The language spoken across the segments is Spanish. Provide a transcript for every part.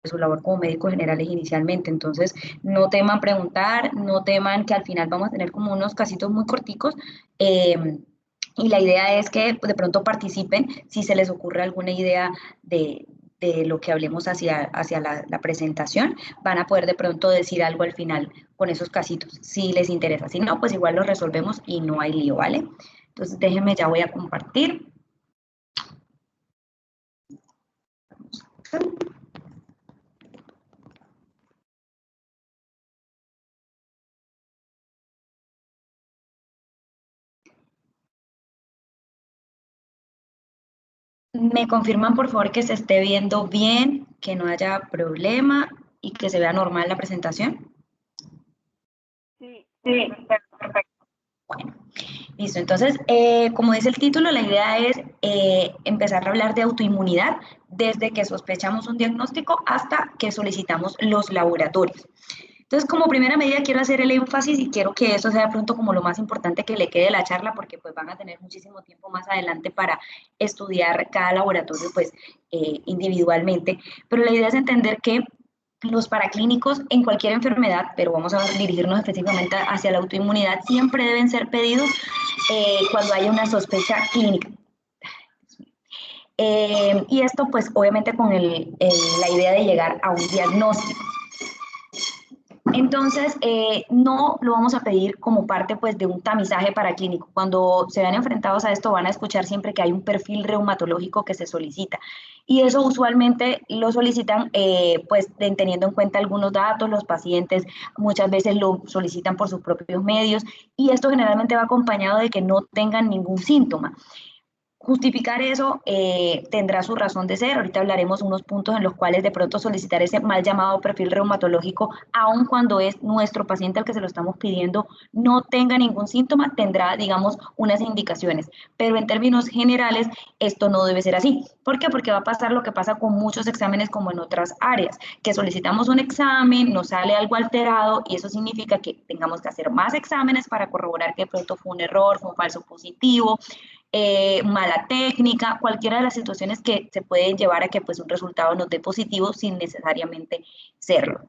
su labor como médicos generales inicialmente. Entonces, no teman preguntar, no teman que al final vamos a tener como unos casitos muy corticos. Y la idea es que de pronto participen si se les ocurre alguna idea de lo que hablemos hacia la presentación, van a poder de pronto decir algo al final con esos casitos, si les interesa. Si no, pues igual lo resolvemos y no hay lío, ¿vale? Entonces déjenme, ya voy a compartir. Me confirman por favor que se esté viendo bien, que no haya problema y que se vea normal la presentación. Sí, se ve Sí, perfecto. bueno, listo. Entonces, como dice el título, la idea es empezar a hablar de autoinmunidad desde que sospechamos un diagnóstico hasta que solicitamos los laboratorios. Entonces, como primera medida, quiero hacer el énfasis y quiero que eso sea de pronto como lo más importante que le quede a la charla, porque pues van a tener muchísimo tiempo más adelante para estudiar cada laboratorio pues individualmente. Pero la idea es entender que los paraclínicos en cualquier enfermedad, pero vamos a dirigirnos específicamente hacia la autoinmunidad, siempre deben ser pedidos cuando haya una sospecha clínica. Y esto pues obviamente con la idea de llegar a un diagnóstico. Entonces, no lo vamos a pedir como parte pues, de un tamizaje paraclínico. Cuando se vean enfrentados a esto, van a escuchar siempre que hay un perfil reumatológico que se solicita. Y eso usualmente lo solicitan pues, teniendo en cuenta algunos datos, los pacientes muchas veces lo solicitan por sus propios medios y esto generalmente va acompañado de que no tengan ningún síntoma. Justificar eso tendrá su razón de ser. Ahorita hablaremos unos puntos en los cuales de pronto solicitar ese mal llamado perfil reumatológico, aun cuando es nuestro paciente al que se lo estamos pidiendo, no tenga ningún síntoma, tendrá, digamos, unas indicaciones. Pero en términos generales, esto no debe ser así. ¿Por qué? Porque va a pasar lo que pasa con muchos exámenes como en otras áreas, que solicitamos un examen, nos sale algo alterado y eso significa que tengamos que hacer más exámenes para corroborar que de pronto fue un error, fue un falso positivo, mala técnica, cualquiera de las situaciones que se pueden llevar a que pues, un resultado nos dé positivo sin necesariamente serlo.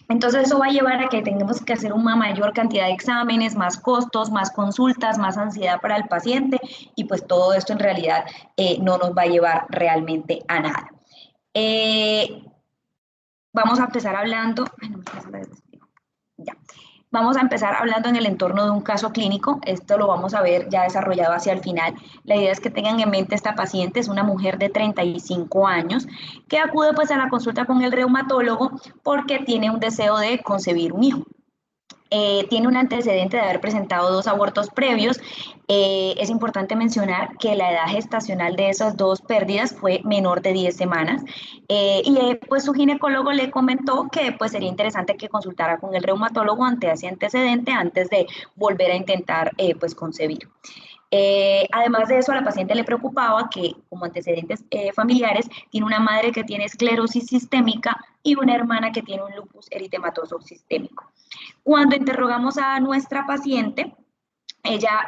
Entonces eso va a llevar a que tengamos que hacer una mayor cantidad de exámenes, más costos, más consultas, más ansiedad para el paciente y pues todo esto en realidad no nos va a llevar realmente a nada. Vamos a empezar hablando, ay, no me ya. Vamos a empezar hablando en el entorno de un caso clínico. Esto lo vamos a ver ya desarrollado hacia el final. La idea es que tengan en mente esta paciente, es una mujer de 35 años que acude pues a la consulta con el reumatólogo porque tiene un deseo de concebir un hijo. Tiene un antecedente de haber presentado 2 abortos previos. Es importante mencionar que la edad gestacional de esas 2 pérdidas fue menor de 10 semanas pues su ginecólogo le comentó que pues sería interesante que consultara con el reumatólogo ante ese antecedente antes de volver a intentar pues concebir. Además de eso, a la paciente le preocupaba que como antecedentes familiares tiene una madre que tiene esclerosis sistémica y una hermana que tiene un lupus eritematoso sistémico. Cuando interrogamos a nuestra paciente, ella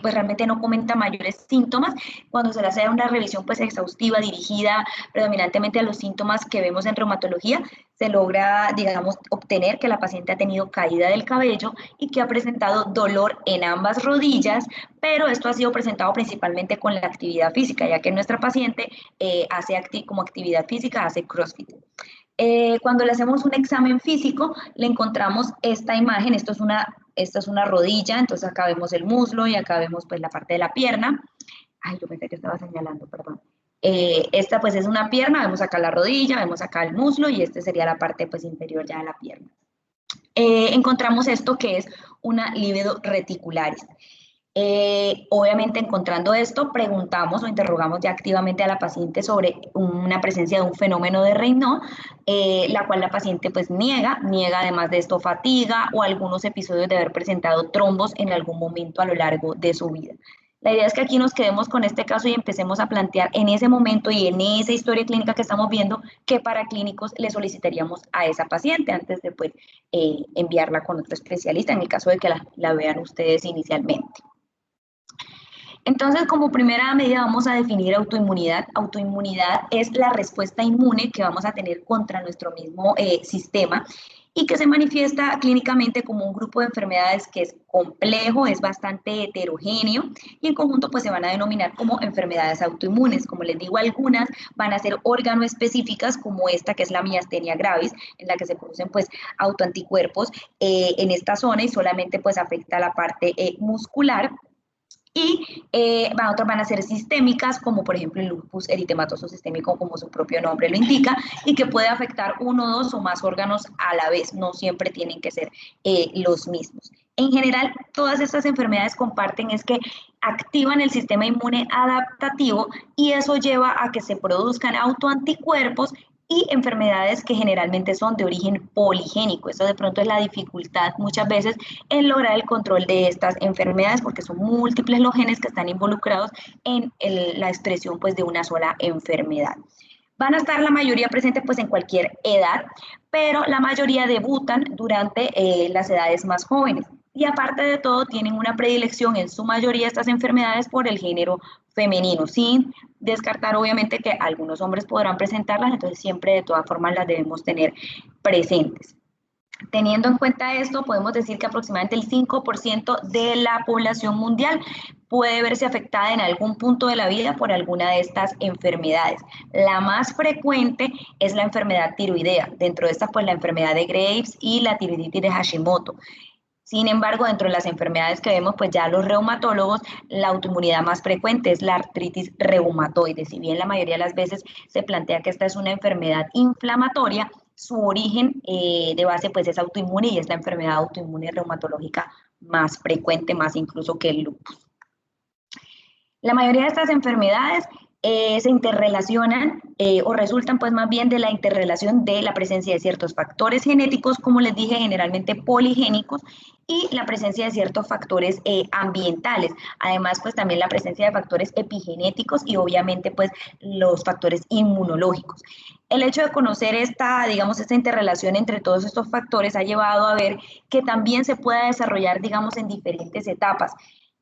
pues realmente no comenta mayores síntomas. Cuando se le hace una revisión pues exhaustiva dirigida predominantemente a los síntomas que vemos en reumatología, se logra, digamos, obtener que la paciente ha tenido caída del cabello y que ha presentado dolor en ambas rodillas, pero esto ha sido presentado principalmente con la actividad física, ya que nuestra paciente hace como actividad física, hace CrossFit. Cuando le hacemos un examen físico, le encontramos esta imagen, esta es una rodilla, entonces acá vemos el muslo y acá vemos pues la parte de la pierna. Ay, yo pensé que estaba señalando, perdón. Esta pues es una pierna, vemos acá la rodilla, vemos acá el muslo y esta sería la parte pues inferior ya de la pierna. Encontramos esto que es una livedo reticularis. Obviamente encontrando esto, preguntamos o interrogamos ya activamente a la paciente sobre una presencia de un fenómeno de Raynaud, la cual la paciente pues niega además de esto fatiga o algunos episodios de haber presentado trombos en algún momento a lo largo de su vida. La idea es que aquí nos quedemos con este caso y empecemos a plantear en ese momento y en esa historia clínica que estamos viendo qué paraclínicos le solicitaríamos a esa paciente antes de pues, enviarla con otro especialista en el caso de que la vean ustedes inicialmente. Entonces, como primera medida vamos a definir autoinmunidad. Autoinmunidad es la respuesta inmune que vamos a tener contra nuestro mismo sistema y que se manifiesta clínicamente como un grupo de enfermedades que es complejo, es bastante heterogéneo y en conjunto pues se van a denominar como enfermedades autoinmunes. Como les digo, algunas van a ser órgano-específicas como esta que es la miastenia gravis, en la que se producen pues autoanticuerpos en esta zona y solamente pues afecta la parte muscular. Y otras van a ser sistémicas, como por ejemplo el lupus eritematoso sistémico, como su propio nombre lo indica, y que puede afectar uno, dos o más órganos a la vez, no siempre tienen que ser los mismos. En general, todas estas enfermedades comparten es que activan el sistema inmune adaptativo y eso lleva a que se produzcan autoanticuerpos y enfermedades que generalmente son de origen poligénico. Eso de pronto es la dificultad muchas veces en lograr el control de estas enfermedades porque son múltiples los genes que están involucrados en la expresión pues, de una sola enfermedad. Van a estar la mayoría presentes pues, en cualquier edad, pero la mayoría debutan durante las edades más jóvenes. Y aparte de todo, tienen una predilección en su mayoría estas enfermedades por el género femenino, sin descartar obviamente que algunos hombres podrán presentarlas, entonces siempre de todas formas las debemos tener presentes. Teniendo en cuenta esto, podemos decir que aproximadamente el 5% de la población mundial puede verse afectada en algún punto de la vida por alguna de estas enfermedades. La más frecuente es la enfermedad tiroidea, dentro de estas pues la enfermedad de Graves y la tiroiditis de Hashimoto. Sin embargo, dentro de las enfermedades que vemos, pues ya los reumatólogos, la autoinmunidad más frecuente es la artritis reumatoide. Si bien la mayoría de las veces se plantea que esta es una enfermedad inflamatoria, su origen de base pues es autoinmune y es la enfermedad autoinmune reumatológica más frecuente, más incluso que el lupus. La mayoría de estas enfermedades se interrelacionan o resultan pues más bien de la interrelación de la presencia de ciertos factores genéticos, como les dije, generalmente poligénicos, y la presencia de ciertos factores ambientales. Además, pues también la presencia de factores epigenéticos y obviamente pues los factores inmunológicos. El hecho de conocer esta, digamos, esta interrelación entre todos estos factores ha llevado a ver que también se pueda desarrollar, digamos, en diferentes etapas.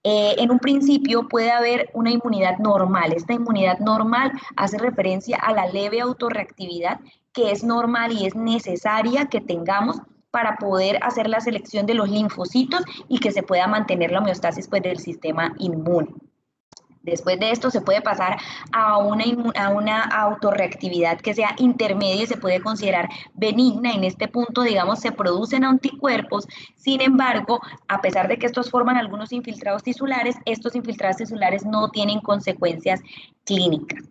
En un principio puede haber una inmunidad normal. Esta inmunidad normal hace referencia a la leve autorreactividad que es normal y es necesaria que tengamos para poder hacer la selección de los linfocitos y que se pueda mantener la homeostasis pues, del sistema inmune. Después de esto se puede pasar a una autorreactividad que sea intermedia y se puede considerar benigna. En este punto, digamos, se producen anticuerpos. Sin embargo, a pesar de que estos forman algunos infiltrados tisulares, estos infiltrados tisulares no tienen consecuencias clínicas.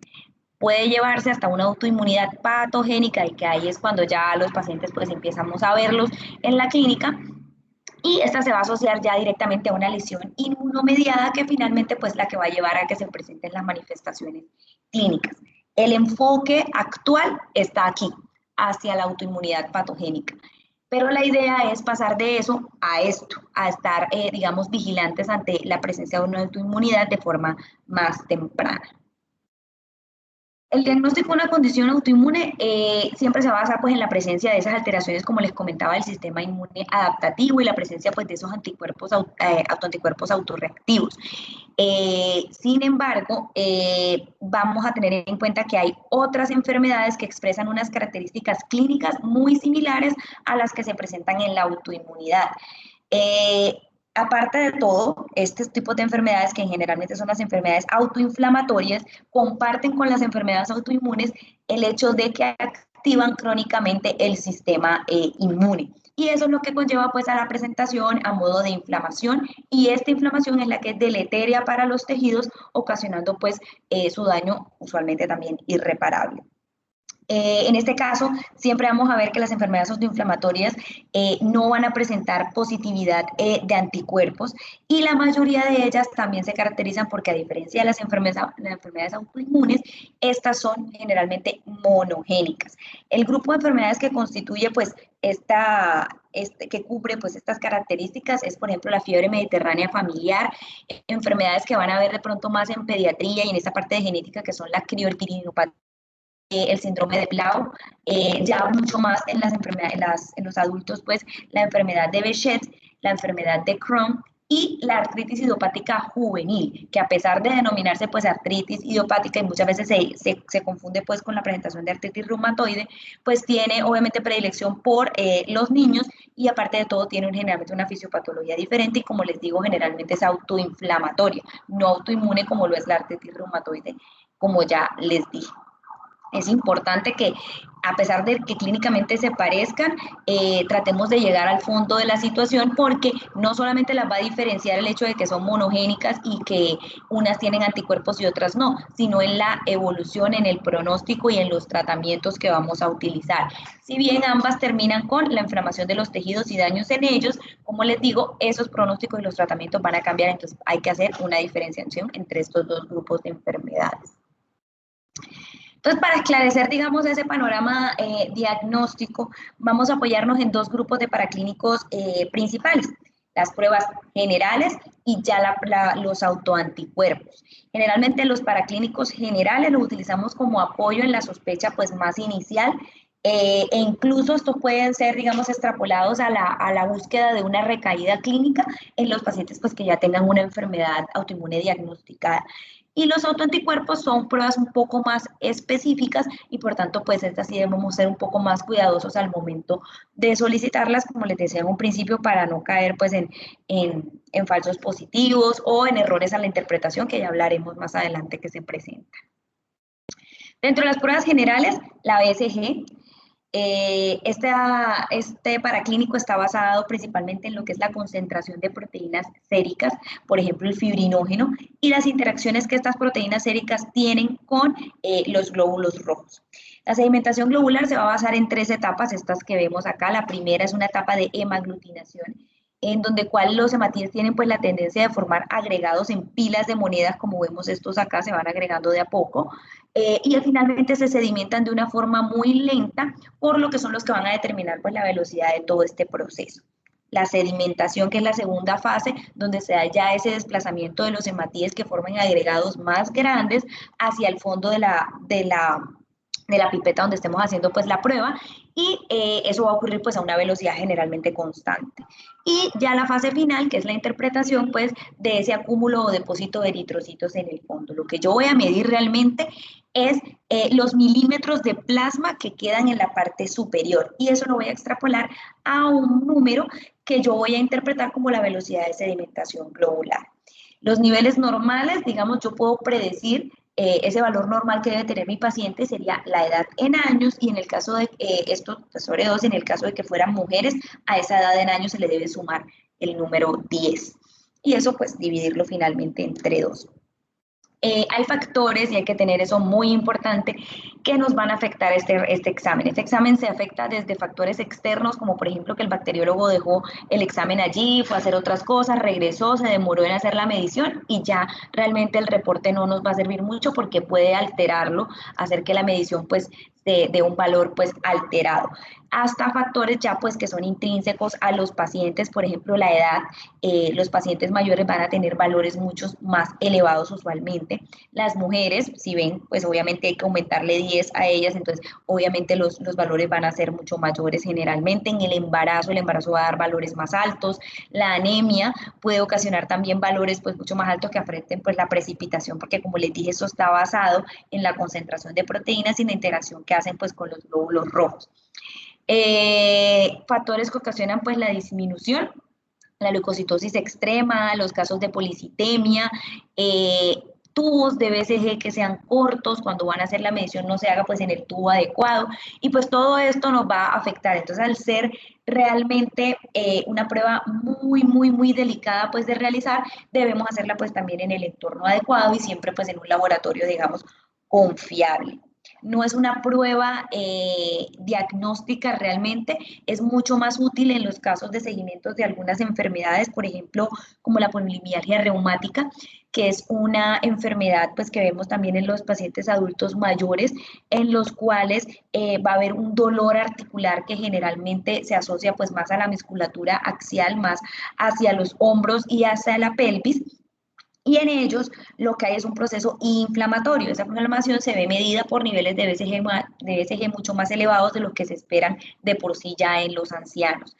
Puede llevarse hasta una autoinmunidad patogénica y que ahí es cuando ya los pacientes pues empezamos a verlos en la clínica. Y esta se va a asociar ya directamente a una lesión inmunomediada que finalmente pues la que va a llevar a que se presenten las manifestaciones clínicas. El enfoque actual está aquí, hacia la autoinmunidad patogénica. Pero la idea es pasar de eso a esto, a estar, digamos, vigilantes ante la presencia de una autoinmunidad de forma más temprana. El diagnóstico de una condición autoinmune siempre se va a basar pues, en la presencia de esas alteraciones, como les comentaba, del sistema inmune adaptativo y la presencia pues, de esos anticuerpos, autoanticuerpos autorreactivos. Sin embargo, vamos a tener en cuenta que hay otras enfermedades que expresan unas características clínicas muy similares a las que se presentan en la autoinmunidad. Aparte de todo, estos tipos de enfermedades, que generalmente son las enfermedades autoinflamatorias, comparten con las enfermedades autoinmunes el hecho de que activan crónicamente el sistema inmune. Y eso es lo que conlleva pues a la presentación a modo de inflamación y esta inflamación es la que es deleteria para los tejidos, ocasionando pues su daño usualmente también irreparable. En este caso, siempre vamos a ver que las enfermedades autoinflamatorias no van a presentar positividad de anticuerpos y la mayoría de ellas también se caracterizan porque a diferencia de las enfermedades autoinmunes, estas son generalmente monogénicas. El grupo de enfermedades que constituye pues que cubre pues estas características es por ejemplo la fiebre mediterránea familiar, enfermedades que van a ver de pronto más en pediatría y en esta parte de genética que son la criolpirinopatía, el síndrome de Blau, ya mucho más en las enfermedades, en los adultos, pues la enfermedad de Behçet, la enfermedad de Crohn y la artritis idiopática juvenil, que a pesar de denominarse pues artritis idiopática y muchas veces se confunde pues con la presentación de artritis reumatoide, pues tiene obviamente predilección por los niños y aparte de todo tiene generalmente una fisiopatología diferente y como les digo generalmente es autoinflamatoria, no autoinmune como lo es la artritis reumatoide, como ya les dije. Es importante que, a pesar de que clínicamente se parezcan, tratemos de llegar al fondo de la situación porque no solamente las va a diferenciar el hecho de que son monogénicas y que unas tienen anticuerpos y otras no, sino en la evolución, en el pronóstico y en los tratamientos que vamos a utilizar. Si bien ambas terminan con la inflamación de los tejidos y daños en ellos, como les digo, esos pronósticos y los tratamientos van a cambiar, entonces hay que hacer una diferenciación entre estos dos grupos de enfermedades. Entonces, para esclarecer, digamos, ese panorama diagnóstico, vamos a apoyarnos en dos grupos de paraclínicos principales, las pruebas generales y ya los autoanticuerpos. Generalmente los paraclínicos generales los utilizamos como apoyo en la sospecha pues, más inicial e incluso estos pueden ser, digamos, extrapolados a la búsqueda de una recaída clínica en los pacientes pues, que ya tengan una enfermedad autoinmune diagnosticada. Y los autoanticuerpos son pruebas un poco más específicas y por tanto, pues estas sí debemos ser un poco más cuidadosos al momento de solicitarlas, como les decía en un principio, para no caer pues en falsos positivos o en errores a la interpretación que ya hablaremos más adelante que se presentan. Dentro de las pruebas generales, la BCG, este paraclínico está basado principalmente en lo que es la concentración de proteínas séricas, por ejemplo el fibrinógeno, y las interacciones que estas proteínas séricas tienen con los glóbulos rojos. La sedimentación globular se va a basar en 3 etapas, estas que vemos acá. La primera es una etapa de hemaglutinación, en donde los hematíes tienen pues la tendencia de formar agregados en pilas de monedas, como vemos estos acá, se van agregando de a poco, y finalmente se sedimentan de una forma muy lenta, por lo que son los que van a determinar pues la velocidad de todo este proceso. La sedimentación, que es la segunda fase, donde se da ya ese desplazamiento de los hematíes que forman agregados más grandes hacia el fondo de la pipeta donde estemos haciendo pues la prueba y eso va a ocurrir pues a una velocidad generalmente constante. Y ya la fase final, que es la interpretación pues de ese acúmulo o depósito de eritrocitos en el fondo. Lo que yo voy a medir realmente es los milímetros de plasma que quedan en la parte superior y eso lo voy a extrapolar a un número que yo voy a interpretar como la velocidad de sedimentación globular. Los niveles normales, digamos, yo puedo predecir ese valor normal que debe tener mi paciente sería la edad en años y en el caso de esto, pues sobre 2, en el caso de que fueran mujeres, a esa edad en años se le debe sumar el número 10 y eso pues dividirlo finalmente entre 2. Hay factores, y hay que tener eso muy importante, que nos van a afectar este examen. Este examen se afecta desde factores externos, como por ejemplo que el bacteriólogo dejó el examen allí, fue a hacer otras cosas, regresó, se demoró en hacer la medición y ya realmente el reporte no nos va a servir mucho porque puede alterarlo, hacer que la medición pues de un valor pues alterado, hasta factores ya pues que son intrínsecos a los pacientes, por ejemplo la edad, los pacientes mayores van a tener valores mucho más elevados usualmente, las mujeres, si ven, pues obviamente hay que aumentarle 10 a ellas, entonces obviamente los valores van a ser mucho mayores generalmente, en el embarazo va a dar valores más altos, la anemia puede ocasionar también valores pues mucho más altos que afecten pues la precipitación, porque como les dije, eso está basado en la concentración de proteínas y la interacción que hacen pues con los glóbulos rojos. Factores que ocasionan pues la disminución, la leucocitosis extrema, los casos de policitemia, tubos de BCG que sean cortos, cuando van a hacer la medición no se haga pues en el tubo adecuado y pues todo esto nos va a afectar. Entonces al ser realmente una prueba muy delicada pues de realizar, debemos hacerla pues también en el entorno adecuado y siempre pues en un laboratorio digamos confiable. No es una prueba diagnóstica realmente, es mucho más útil en los casos de seguimientos de algunas enfermedades, por ejemplo, como la polimialgia reumática, que es una enfermedad pues, que vemos también en los pacientes adultos mayores, en los cuales va a haber un dolor articular que generalmente se asocia pues, más a la musculatura axial, más hacia los hombros y hacia la pelvis, y en ellos lo que hay es un proceso inflamatorio. Esa inflamación se ve medida por niveles de BCG mucho más elevados de lo que se esperan de por sí ya en los ancianos.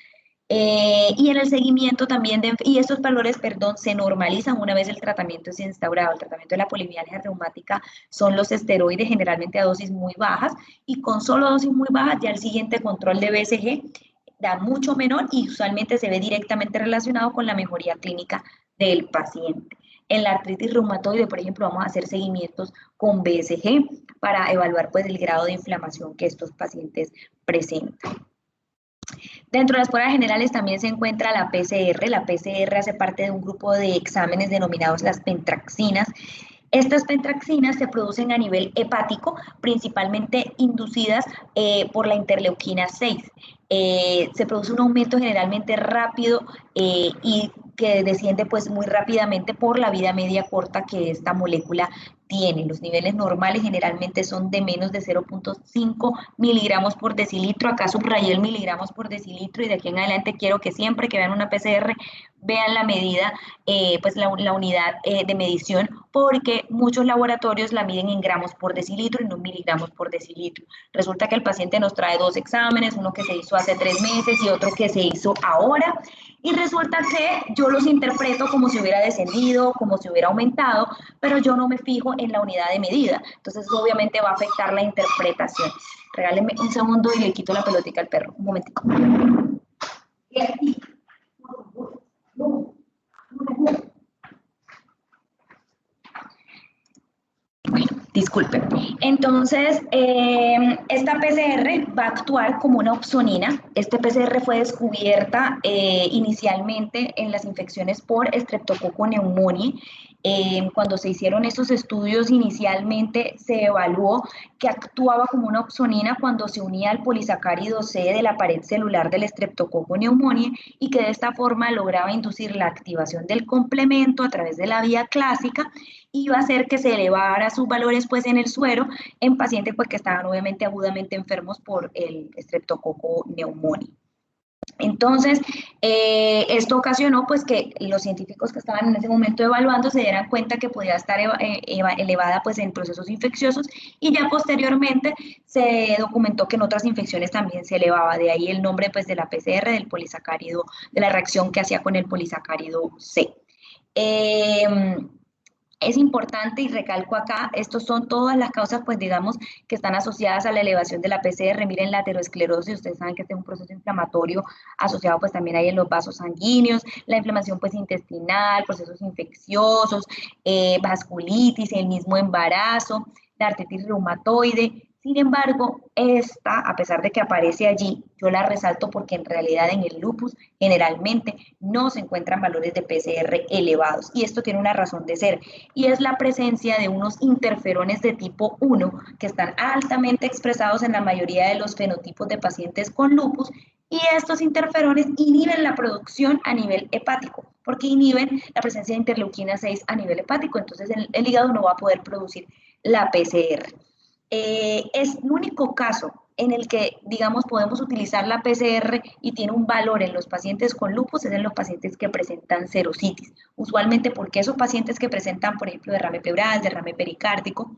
Y en el seguimiento también, y estos valores, perdón, se normalizan una vez el tratamiento es instaurado. El tratamiento de la polimialgia reumática son los esteroides, generalmente a dosis muy bajas, y con solo dosis muy bajas ya el siguiente control de BCG da mucho menor y usualmente se ve directamente relacionado con la mejoría clínica del paciente. En la artritis reumatoide, por ejemplo, vamos a hacer seguimientos con BCG para evaluar pues el grado de inflamación que estos pacientes presentan. Dentro de las pruebas generales también se encuentra la PCR. La PCR hace parte de un grupo de exámenes denominados las pentraxinas. Estas pentraxinas se producen a nivel hepático, principalmente inducidas por la interleuquina 6. Se produce un aumento generalmente rápido y que desciende pues muy rápidamente por la vida media corta que esta molécula tiene. Los niveles normales generalmente son de menos de 0.5 miligramos por decilitro. Acá subrayé el miligramos por decilitro y de aquí en adelante quiero que siempre que vean una PCR vean la medida, pues la unidad de medición, porque muchos laboratorios la miden en gramos por decilitro y no en miligramos por decilitro. Resulta que el paciente nos trae dos exámenes, uno que se hizo hace 3 meses y otro que se hizo ahora, y resulta que yo los interpreto como si hubiera descendido, como si hubiera aumentado, pero yo no me fijo en la unidad de medida. Entonces, obviamente va a afectar la interpretación. Regálenme un segundo y le quito la pelotica al perro. Un momentico. Bueno, disculpen. Entonces, esta PCR va a actuar como una opsonina. Este PCR fue descubierta inicialmente en las infecciones por Streptococcus pneumoniae. Cuando se hicieron estos estudios inicialmente se evaluó que actuaba como una opsonina cuando se unía al polisacárido C de la pared celular del Streptococcus pneumoniae y que de esta forma lograba inducir la activación del complemento a través de la vía clásica y iba a hacer que se elevara sus valores pues en el suero en pacientes pues que estaban obviamente agudamente enfermos por el Streptococcus pneumoniae. Entonces, esto ocasionó pues que los científicos que estaban en ese momento evaluando se dieran cuenta que podía estar elevada pues en procesos infecciosos y ya posteriormente se documentó que en otras infecciones también se elevaba, de ahí el nombre pues de la PCR, del polisacárido, de la reacción que hacía con el polisacárido C. Es importante y recalco acá, estos son todas las causas, pues digamos, que están asociadas a la elevación de la PCR. Miren la aterosclerosis, ustedes saben que este es un proceso inflamatorio asociado pues también ahí en los vasos sanguíneos, la inflamación pues intestinal, procesos infecciosos, vasculitis, el mismo embarazo, la artritis reumatoide. Sin embargo, esta, a pesar de que aparece allí, yo la resalto porque en realidad en el lupus generalmente no se encuentran valores de PCR elevados y esto tiene una razón de ser y es la presencia de unos interferones de tipo 1 que están altamente expresados en la mayoría de los fenotipos de pacientes con lupus y estos interferones inhiben la producción a nivel hepático porque inhiben la presencia de interleuquina 6 a nivel hepático, entonces el hígado no va a poder producir la PCR. Es el único caso en el que, digamos, podemos utilizar la PCR y tiene un valor en los pacientes con lupus, es en los pacientes que presentan serositis. Usualmente porque esos pacientes que presentan, por ejemplo, derrame pleural, derrame pericárdico,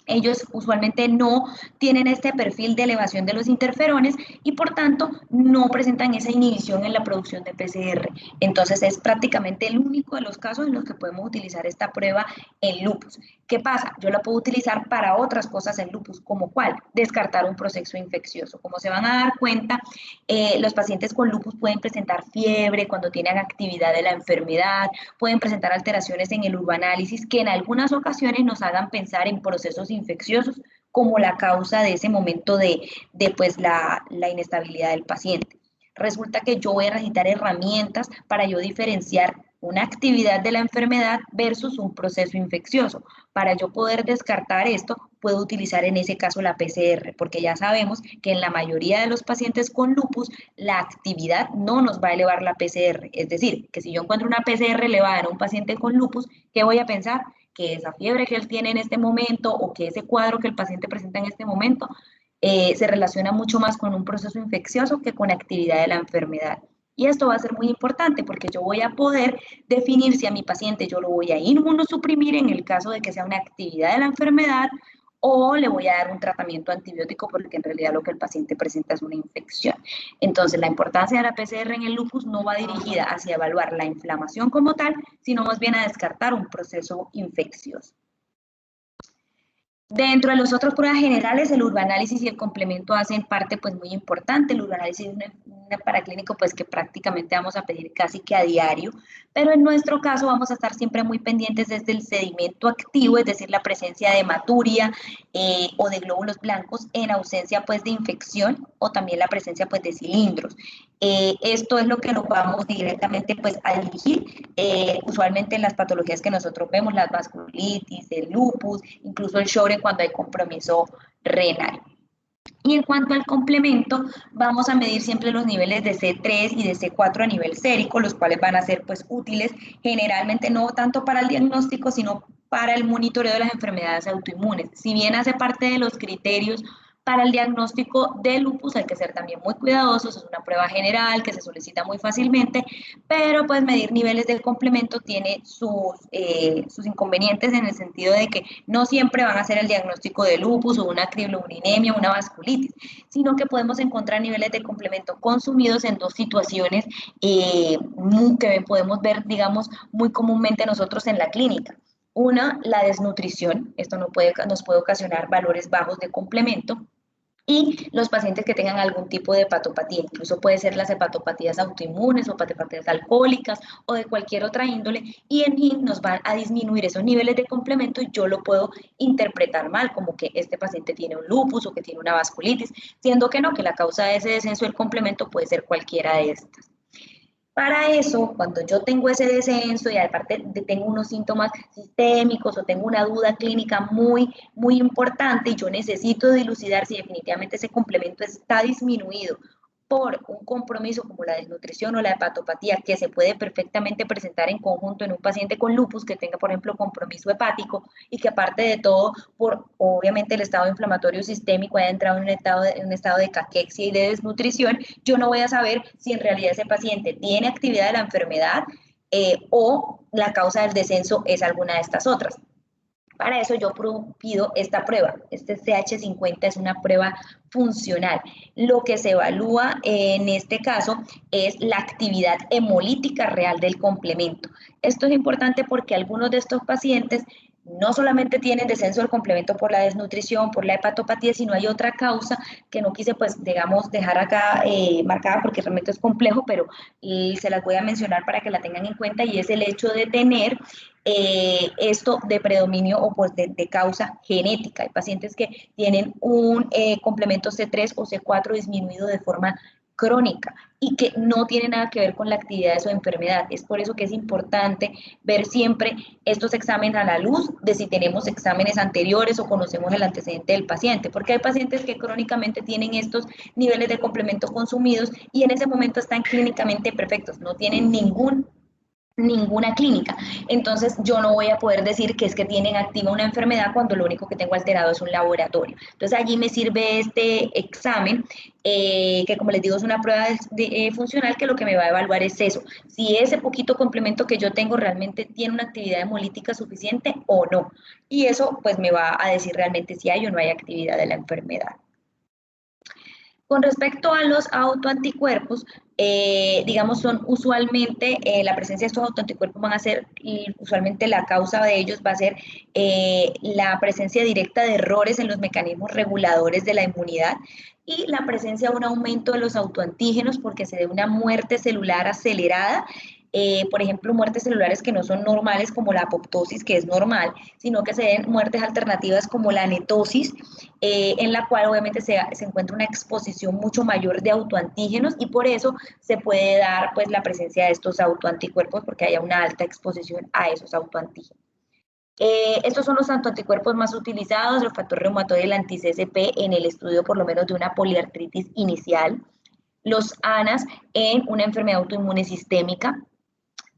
ellos usualmente no tienen este perfil de elevación de los interferones y por tanto no presentan esa inhibición en la producción de PCR. Entonces es prácticamente el único de los casos en los que podemos utilizar esta prueba en lupus. ¿Qué pasa? Yo la puedo utilizar para otras cosas en lupus, como cuál? Descartar un proceso infeccioso. Como se van a dar cuenta, los pacientes con lupus pueden presentar fiebre cuando tienen actividad de la enfermedad, pueden presentar alteraciones en el urbanálisis que en algunas ocasiones nos hagan pensar en procesos infecciosos como la causa de ese momento de pues, la inestabilidad del paciente. Resulta que yo voy a necesitar herramientas para yo diferenciar una actividad de la enfermedad versus un proceso infeccioso. Para yo poder descartar esto, puedo utilizar en ese caso la PCR, porque ya sabemos que en la mayoría de los pacientes con lupus, la actividad no nos va a elevar la PCR. Es decir, que si yo encuentro una PCR elevada en un paciente con lupus, ¿qué voy a pensar? Que esa fiebre que él tiene en este momento o que ese cuadro que el paciente presenta en este momento se relaciona mucho más con un proceso infeccioso que con actividad de la enfermedad. Y esto va a ser muy importante porque yo voy a poder definir si a mi paciente yo lo voy a inmunosuprimir en el caso de que sea una actividad de la enfermedad o le voy a dar un tratamiento antibiótico porque en realidad lo que el paciente presenta es una infección. Entonces, la importancia de la PCR en el lupus no va dirigida hacia evaluar la inflamación como tal, sino más bien a descartar un proceso infeccioso. Dentro de las otras pruebas generales, el urbanálisis y el complemento hacen parte pues muy importante. El urbanálisis es un paraclínico pues que prácticamente vamos a pedir casi que a diario, pero en nuestro caso vamos a estar siempre muy pendientes desde el sedimento activo, es decir, la presencia de hematuria o de glóbulos blancos en ausencia pues de infección o también la presencia pues de cilindros. Esto es lo que nos vamos directamente pues a dirigir, usualmente en las patologías que nosotros vemos, las vasculitis, el lupus, incluso el Sjögren cuando hay compromiso renal. Y en cuanto al complemento, vamos a medir siempre los niveles de C3 y de C4 a nivel sérico, los cuales van a ser pues útiles generalmente no tanto para el diagnóstico, sino para el monitoreo de las enfermedades autoinmunes. Si bien hace parte de los criterios para el diagnóstico de lupus, hay que ser también muy cuidadosos, es una prueba general que se solicita muy fácilmente, pero pues medir niveles del complemento tiene sus inconvenientes en el sentido de que no siempre van a ser el diagnóstico de lupus o una crioglobulinemia o una vasculitis, sino que podemos encontrar niveles de complemento consumidos en dos situaciones que podemos ver, digamos, muy comúnmente nosotros en la clínica. Una, la desnutrición, esto nos puede ocasionar valores bajos de complemento, y los pacientes que tengan algún tipo de hepatopatía, incluso puede ser las hepatopatías autoinmunes o hepatopatías alcohólicas o de cualquier otra índole, y en HIN nos van a disminuir esos niveles de complemento y yo lo puedo interpretar mal, como que este paciente tiene un lupus o que tiene una vasculitis, siendo que no, que la causa de ese descenso del complemento puede ser cualquiera de estas. Para eso, cuando yo tengo ese descenso y aparte tengo unos síntomas sistémicos o tengo una duda clínica muy importante y yo necesito dilucidar si definitivamente ese complemento está disminuido por un compromiso como la desnutrición o la hepatopatía que se puede perfectamente presentar en conjunto en un paciente con lupus que tenga, por ejemplo, compromiso hepático y que aparte de todo, por obviamente el estado inflamatorio sistémico haya entrado en un estado de caquexia y de desnutrición, yo no voy a saber si en realidad ese paciente tiene actividad de la enfermedad o la causa del descenso es alguna de estas otras. Para eso yo pido esta prueba. Este CH50 es una prueba funcional. Lo que se evalúa en este caso es la actividad hemolítica real del complemento. Esto es importante porque algunos de estos pacientes no solamente tienen descenso del complemento por la desnutrición, por la hepatopatía, sino hay otra causa que no quise, pues, digamos, dejar acá marcada porque realmente es complejo, pero se las voy a mencionar para que la tengan en cuenta y es el hecho de tener esto de predominio o pues de causa genética. Hay pacientes que tienen un complemento C3 o C4 disminuido de forma crónica y que no tiene nada que ver con la actividad de su enfermedad. Es por eso que es importante ver siempre estos exámenes a la luz de si tenemos exámenes anteriores o conocemos el antecedente del paciente, porque hay pacientes que crónicamente tienen estos niveles de complemento consumidos y en ese momento están clínicamente perfectos, no tienen ninguna clínica. Entonces yo no voy a poder decir que es que tienen activa una enfermedad cuando lo único que tengo alterado es un laboratorio. Entonces allí me sirve este examen que como les digo es una prueba funcional que lo que me va a evaluar es eso, si ese poquito complemento que yo tengo realmente tiene una actividad hemolítica suficiente o no. Y eso pues me va a decir realmente si hay o no hay actividad de la enfermedad. Con respecto a los autoanticuerpos, digamos, son usualmente, la presencia de estos autoanticuerpos van a ser, y usualmente la causa de ellos va a ser la presencia directa de errores en los mecanismos reguladores de la inmunidad y la presencia de un aumento de los autoantígenos porque se dé una muerte celular acelerada. Por ejemplo, muertes celulares que no son normales como la apoptosis, que es normal, sino que se den muertes alternativas como la netosis, en la cual obviamente se encuentra una exposición mucho mayor de autoantígenos y por eso se puede dar pues la presencia de estos autoanticuerpos porque haya una alta exposición a esos autoantígenos. Estos son los autoanticuerpos más utilizados, el factor reumatoide y el anti-CCP en el estudio por lo menos de una poliartritis inicial, los ANAS en una enfermedad autoinmune sistémica,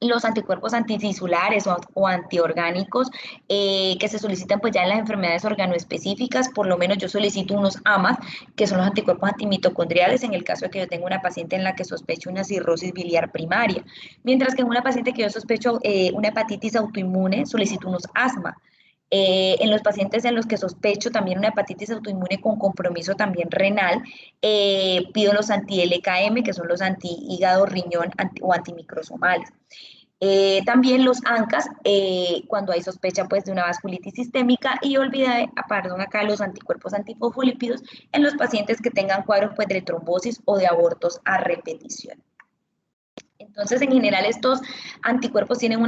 los anticuerpos antitisulares o antiorgánicos que se solicitan pues ya en las enfermedades organoespecíficas, por lo menos yo solicito unos AMAs, que son los anticuerpos antimitocondriales, en el caso de que yo tenga una paciente en la que sospecho una cirrosis biliar primaria, mientras que en una paciente que yo sospecho una hepatitis autoinmune, solicito unos asma. En los pacientes en los que sospecho también una hepatitis autoinmune con compromiso también renal, pido los anti-LKM, que son los anti-hígado, riñón o antimicrosomales. También los ANCAS, cuando hay sospecha pues, de una vasculitis sistémica, y olvidé, perdón, acá los anticuerpos antifosfolípidos en los pacientes que tengan cuadros pues, de trombosis o de abortos a repetición. Entonces, en general, estos anticuerpos tienen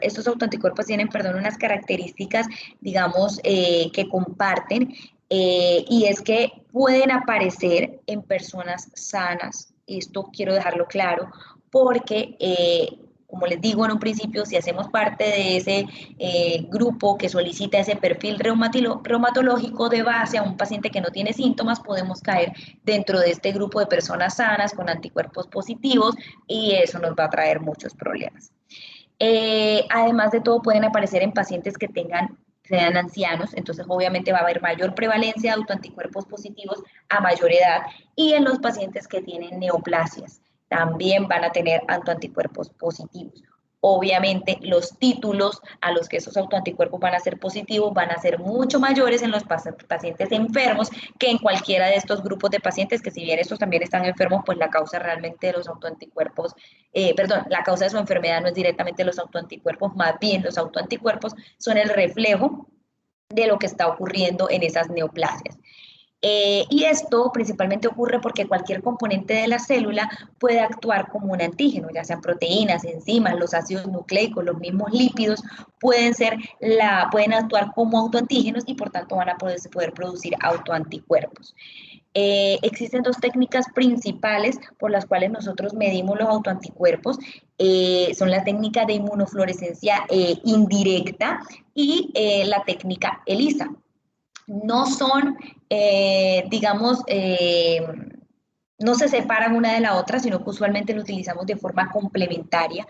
estos autoanticuerpos tienen, perdón, unas características, digamos, que comparten, y es que pueden aparecer en personas sanas. Esto quiero dejarlo claro, porque como les digo en un principio, si hacemos parte de ese grupo que solicita ese perfil reumatológico de base a un paciente que no tiene síntomas, podemos caer dentro de este grupo de personas sanas con anticuerpos positivos, y eso nos va a traer muchos problemas. Además de todo, pueden aparecer en pacientes que sean ancianos, entonces obviamente va a haber mayor prevalencia de autoanticuerpos positivos a mayor edad, y en los pacientes que tienen neoplasias también van a tener autoanticuerpos positivos. Obviamente los títulos a los que esos autoanticuerpos van a ser positivos van a ser mucho mayores en los pacientes enfermos que en cualquiera de estos grupos de pacientes, que si bien estos también están enfermos, pues la causa realmente de los autoanticuerpos, la causa de su enfermedad no es directamente los autoanticuerpos, más bien los autoanticuerpos son el reflejo de lo que está ocurriendo en esas neoplasias. Y esto principalmente ocurre porque cualquier componente de la célula puede actuar como un antígeno, ya sean proteínas, enzimas, los ácidos nucleicos, los mismos lípidos, pueden actuar como autoantígenos y por tanto van a poder producir autoanticuerpos. Existen dos técnicas principales por las cuales nosotros medimos los autoanticuerpos. Son la técnica de inmunofluorescencia indirecta y la técnica ELISA. No son, digamos, no se separan una de la otra, sino que usualmente lo utilizamos de forma complementaria.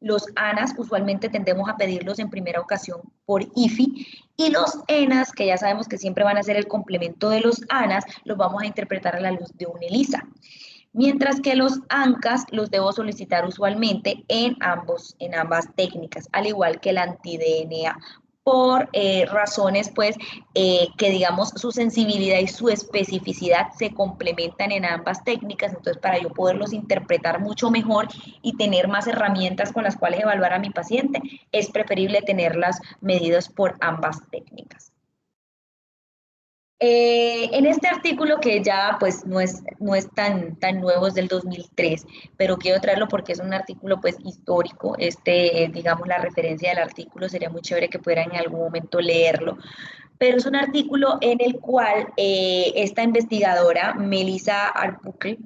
Los ANAS usualmente tendemos a pedirlos en primera ocasión por IFI, y los ENAS, que ya sabemos que siempre van a ser el complemento de los ANAS, los vamos a interpretar a la luz de un ELISA. Mientras que los ANCAS los debo solicitar usualmente en ambas técnicas, al igual que el anti-DNA, por razones pues que digamos su sensibilidad y su especificidad se complementan en ambas técnicas. Entonces, para yo poderlos interpretar mucho mejor y tener más herramientas con las cuales evaluar a mi paciente, es preferible tenerlas medidas por ambas técnicas. En este artículo, que ya pues no es tan nuevo, es del 2003, pero quiero traerlo porque es un artículo pues histórico. Digamos, la referencia del artículo sería muy chévere que pudieran en algún momento leerlo, pero es un artículo en el cual esta investigadora, Melissa Arbuckle,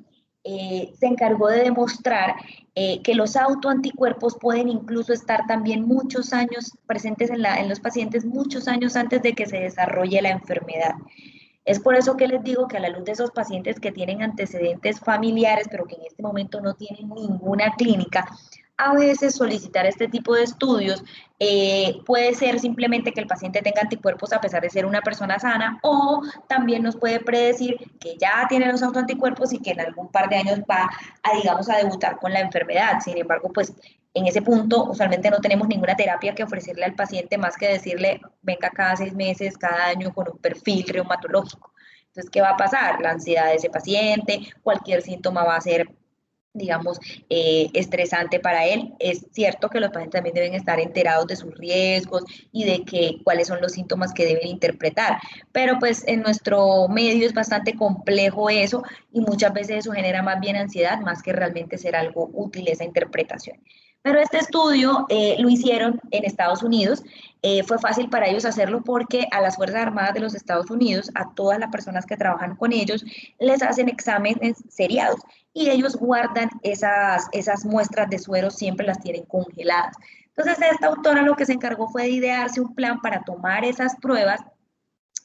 se encargó de demostrar que los autoanticuerpos pueden incluso estar también muchos años presentes en los pacientes, muchos años antes de que se desarrolle la enfermedad. Es por eso que les digo que a la luz de esos pacientes que tienen antecedentes familiares, pero que en este momento no tienen ninguna clínica, a veces solicitar este tipo de estudios puede ser simplemente que el paciente tenga anticuerpos a pesar de ser una persona sana, o también nos puede predecir que ya tiene los autoanticuerpos y que en algún par de años va digamos, a debutar con la enfermedad. Sin embargo, pues en ese punto usualmente no tenemos ninguna terapia que ofrecerle al paciente más que decirle venga cada 6 meses, cada año con un perfil reumatológico. Entonces, ¿qué va a pasar? La ansiedad de ese paciente, cualquier síntoma va a ser, digamos, estresante para él. Es cierto que los pacientes también deben estar enterados de sus riesgos y de cuáles son los síntomas que deben interpretar, pero pues en nuestro medio es bastante complejo eso, y muchas veces eso genera más bien ansiedad más que realmente ser algo útil esa interpretación. Pero este estudio lo hicieron en Estados Unidos. Fue fácil para ellos hacerlo porque a las Fuerzas Armadas de los Estados Unidos, a todas las personas que trabajan con ellos, les hacen exámenes seriados, y ellos guardan esas muestras de suero, siempre las tienen congeladas. Entonces, esta autora lo que se encargó fue de idearse un plan para tomar esas pruebas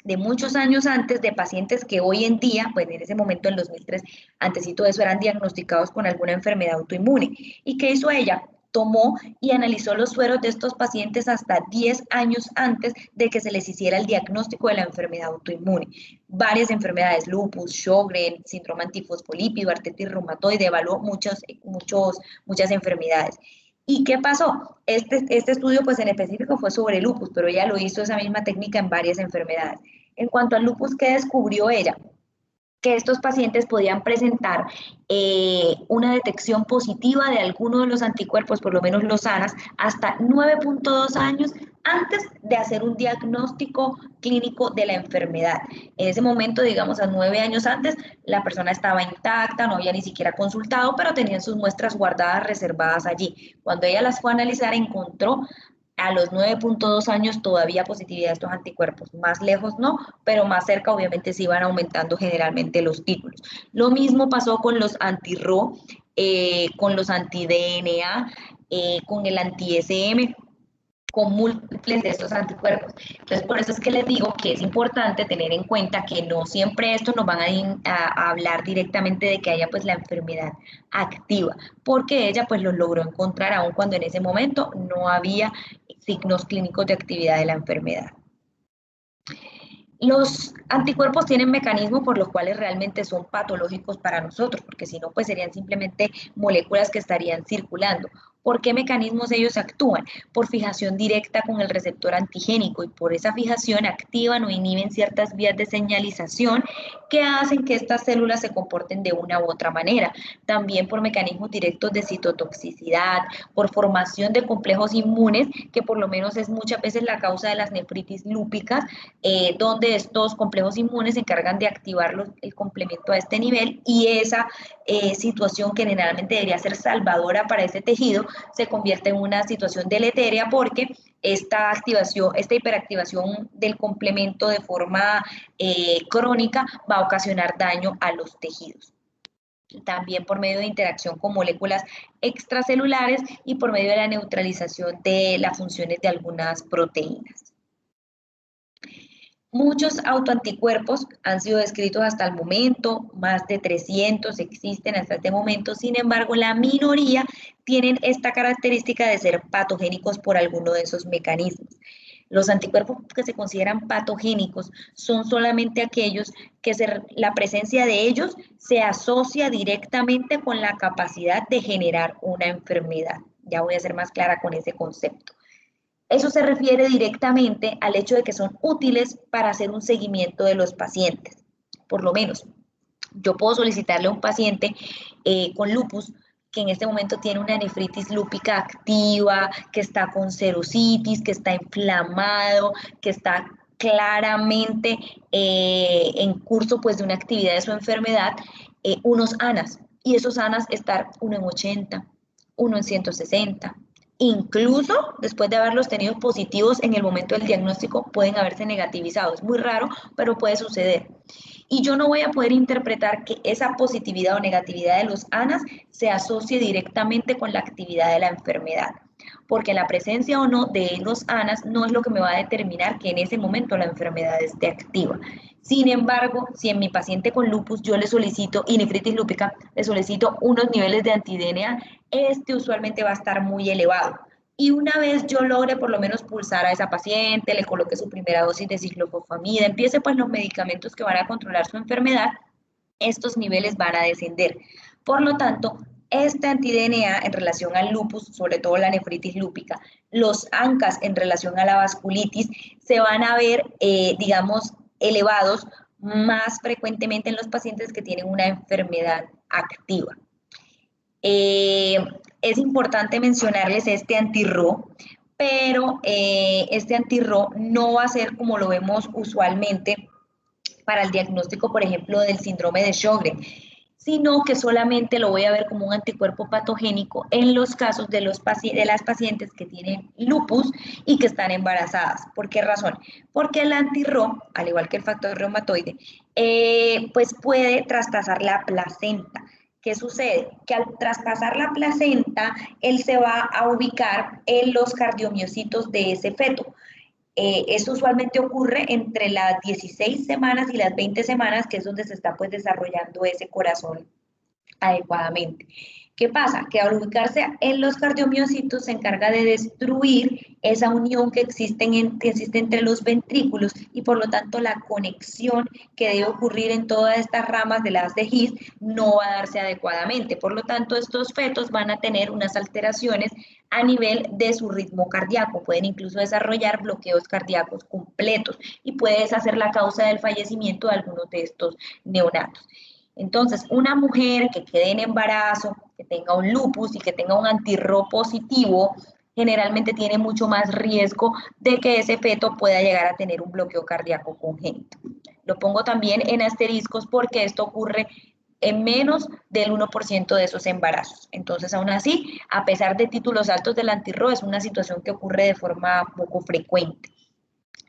de muchos años antes de pacientes que hoy en día, pues en ese momento, en 2003, antesito de eso, eran diagnosticados con alguna enfermedad autoinmune. ¿Y qué hizo ella? Tomó y analizó los sueros de estos pacientes hasta 10 años antes de que se les hiciera el diagnóstico de la enfermedad autoinmune. Varias enfermedades, lupus, Sjögren, síndrome antifosfolípido, artritis reumatoide, evaluó muchas enfermedades. ¿Y qué pasó? Este estudio pues en específico fue sobre lupus, pero ella lo hizo esa misma técnica en varias enfermedades. En cuanto al lupus, ¿qué descubrió ella? Que estos pacientes podían presentar una detección positiva de alguno de los anticuerpos, por lo menos los ANAS, hasta 9.2 años antes de hacer un diagnóstico clínico de la enfermedad. En ese momento, digamos a 9 años antes, la persona estaba intacta, no había ni siquiera consultado, pero tenían sus muestras guardadas, reservadas allí. Cuando ella las fue a analizar, encontró a los 9.2 años todavía positividad de estos anticuerpos, más lejos no, pero más cerca obviamente se iban aumentando generalmente los títulos. Lo mismo pasó con los anti-RO, con los anti-DNA, con el anti-SM, con múltiples de estos anticuerpos. Entonces, por eso es que les digo que es importante tener en cuenta que no siempre estos nos van a hablar directamente de que haya pues la enfermedad activa, porque ella pues los logró encontrar aun cuando en ese momento no había signos clínicos de actividad de la enfermedad. Los anticuerpos tienen mecanismos por los cuales realmente son patológicos para nosotros, porque si no, pues serían simplemente moléculas que estarían circulando. ¿Por qué mecanismos ellos actúan? Por fijación directa con el receptor antigénico y por esa fijación activan o inhiben ciertas vías de señalización que hacen que estas células se comporten de una u otra manera. También por mecanismos directos de citotoxicidad, por formación de complejos inmunes, que por lo menos es muchas veces la causa de las nefritis lúpicas, donde estos complejos inmunes se encargan de activar el complemento a este nivel y esa situación que generalmente debería ser salvadora para ese tejido se convierte en una situación deletérea porque esta activación, esta hiperactivación del complemento de forma crónica va a ocasionar daño a los tejidos. También por medio de interacción con moléculas extracelulares y por medio de la neutralización de las funciones de algunas proteínas. Muchos autoanticuerpos han sido descritos hasta el momento, más de 300 existen hasta este momento, sin embargo, la minoría tienen esta característica de ser patogénicos por alguno de esos mecanismos. Los anticuerpos que se consideran patogénicos son solamente aquellos que la presencia de ellos se asocia directamente con la capacidad de generar una enfermedad. Ya voy a ser más clara con ese concepto. Eso se refiere directamente al hecho de que son útiles para hacer un seguimiento de los pacientes. Por lo menos, yo puedo solicitarle a un paciente con lupus que en este momento tiene una nefritis lúpica activa, que está con serositis, que está inflamado, que está claramente en curso pues de una actividad de su enfermedad, unos ANAS. Y esos ANAS estar uno en 80, uno en 160, incluso después de haberlos tenido positivos en el momento del diagnóstico, pueden haberse negativizado. Es muy raro, pero puede suceder. Y yo no voy a poder interpretar que esa positividad o negatividad de los ANAS se asocie directamente con la actividad de la enfermedad, porque la presencia o no de los ANAS no es lo que me va a determinar que en ese momento la enfermedad esté activa. Sin embargo, si en mi paciente con lupus yo le solicito, y nefritis lúpica, le solicito unos niveles de anti-DNA, este usualmente va a estar muy elevado. Y una vez yo logre por lo menos pulsar a esa paciente, le coloque su primera dosis de ciclofosfamida, empiece pues los medicamentos que van a controlar su enfermedad, estos niveles van a descender. Por lo tanto, este anti-DNA en relación al lupus, sobre todo la nefritis lúpica, los ANCAS en relación a la vasculitis, se van a ver, digamos, elevados más frecuentemente en los pacientes que tienen una enfermedad activa. Es importante mencionarles este anti-RO, pero este anti-RO no va a ser como lo vemos usualmente para el diagnóstico, por ejemplo, del síndrome de Sjögren, sino que solamente lo voy a ver como un anticuerpo patogénico en los casos de las pacientes que tienen lupus y que están embarazadas. ¿Por qué razón? Porque el anti-RO, al igual que el factor reumatoide, pues puede traspasar la placenta. ¿Qué sucede? Que al traspasar la placenta, él se va a ubicar en los cardiomiocitos de ese feto. Eso usualmente ocurre entre las 16 semanas y las 20 semanas, que es donde se está pues desarrollando ese corazón adecuadamente. ¿Qué pasa? Que al ubicarse en los cardiomiocitos se encarga de destruir esa unión que existe entre los ventrículos y por lo tanto la conexión que debe ocurrir en todas estas ramas de las de His no va a darse adecuadamente. Por lo tanto, estos fetos van a tener unas alteraciones a nivel de su ritmo cardíaco. Pueden incluso desarrollar bloqueos cardíacos completos y puede esa ser la causa del fallecimiento de algunos de estos neonatos. Entonces, una mujer que quede en embarazo, que tenga un lupus y que tenga un antirro positivo, generalmente tiene mucho más riesgo de que ese feto pueda llegar a tener un bloqueo cardíaco congénito. Lo pongo también en asteriscos porque esto ocurre en menos del 1% de esos embarazos. Entonces, aún así, a pesar de títulos altos del antirro, es una situación que ocurre de forma poco frecuente.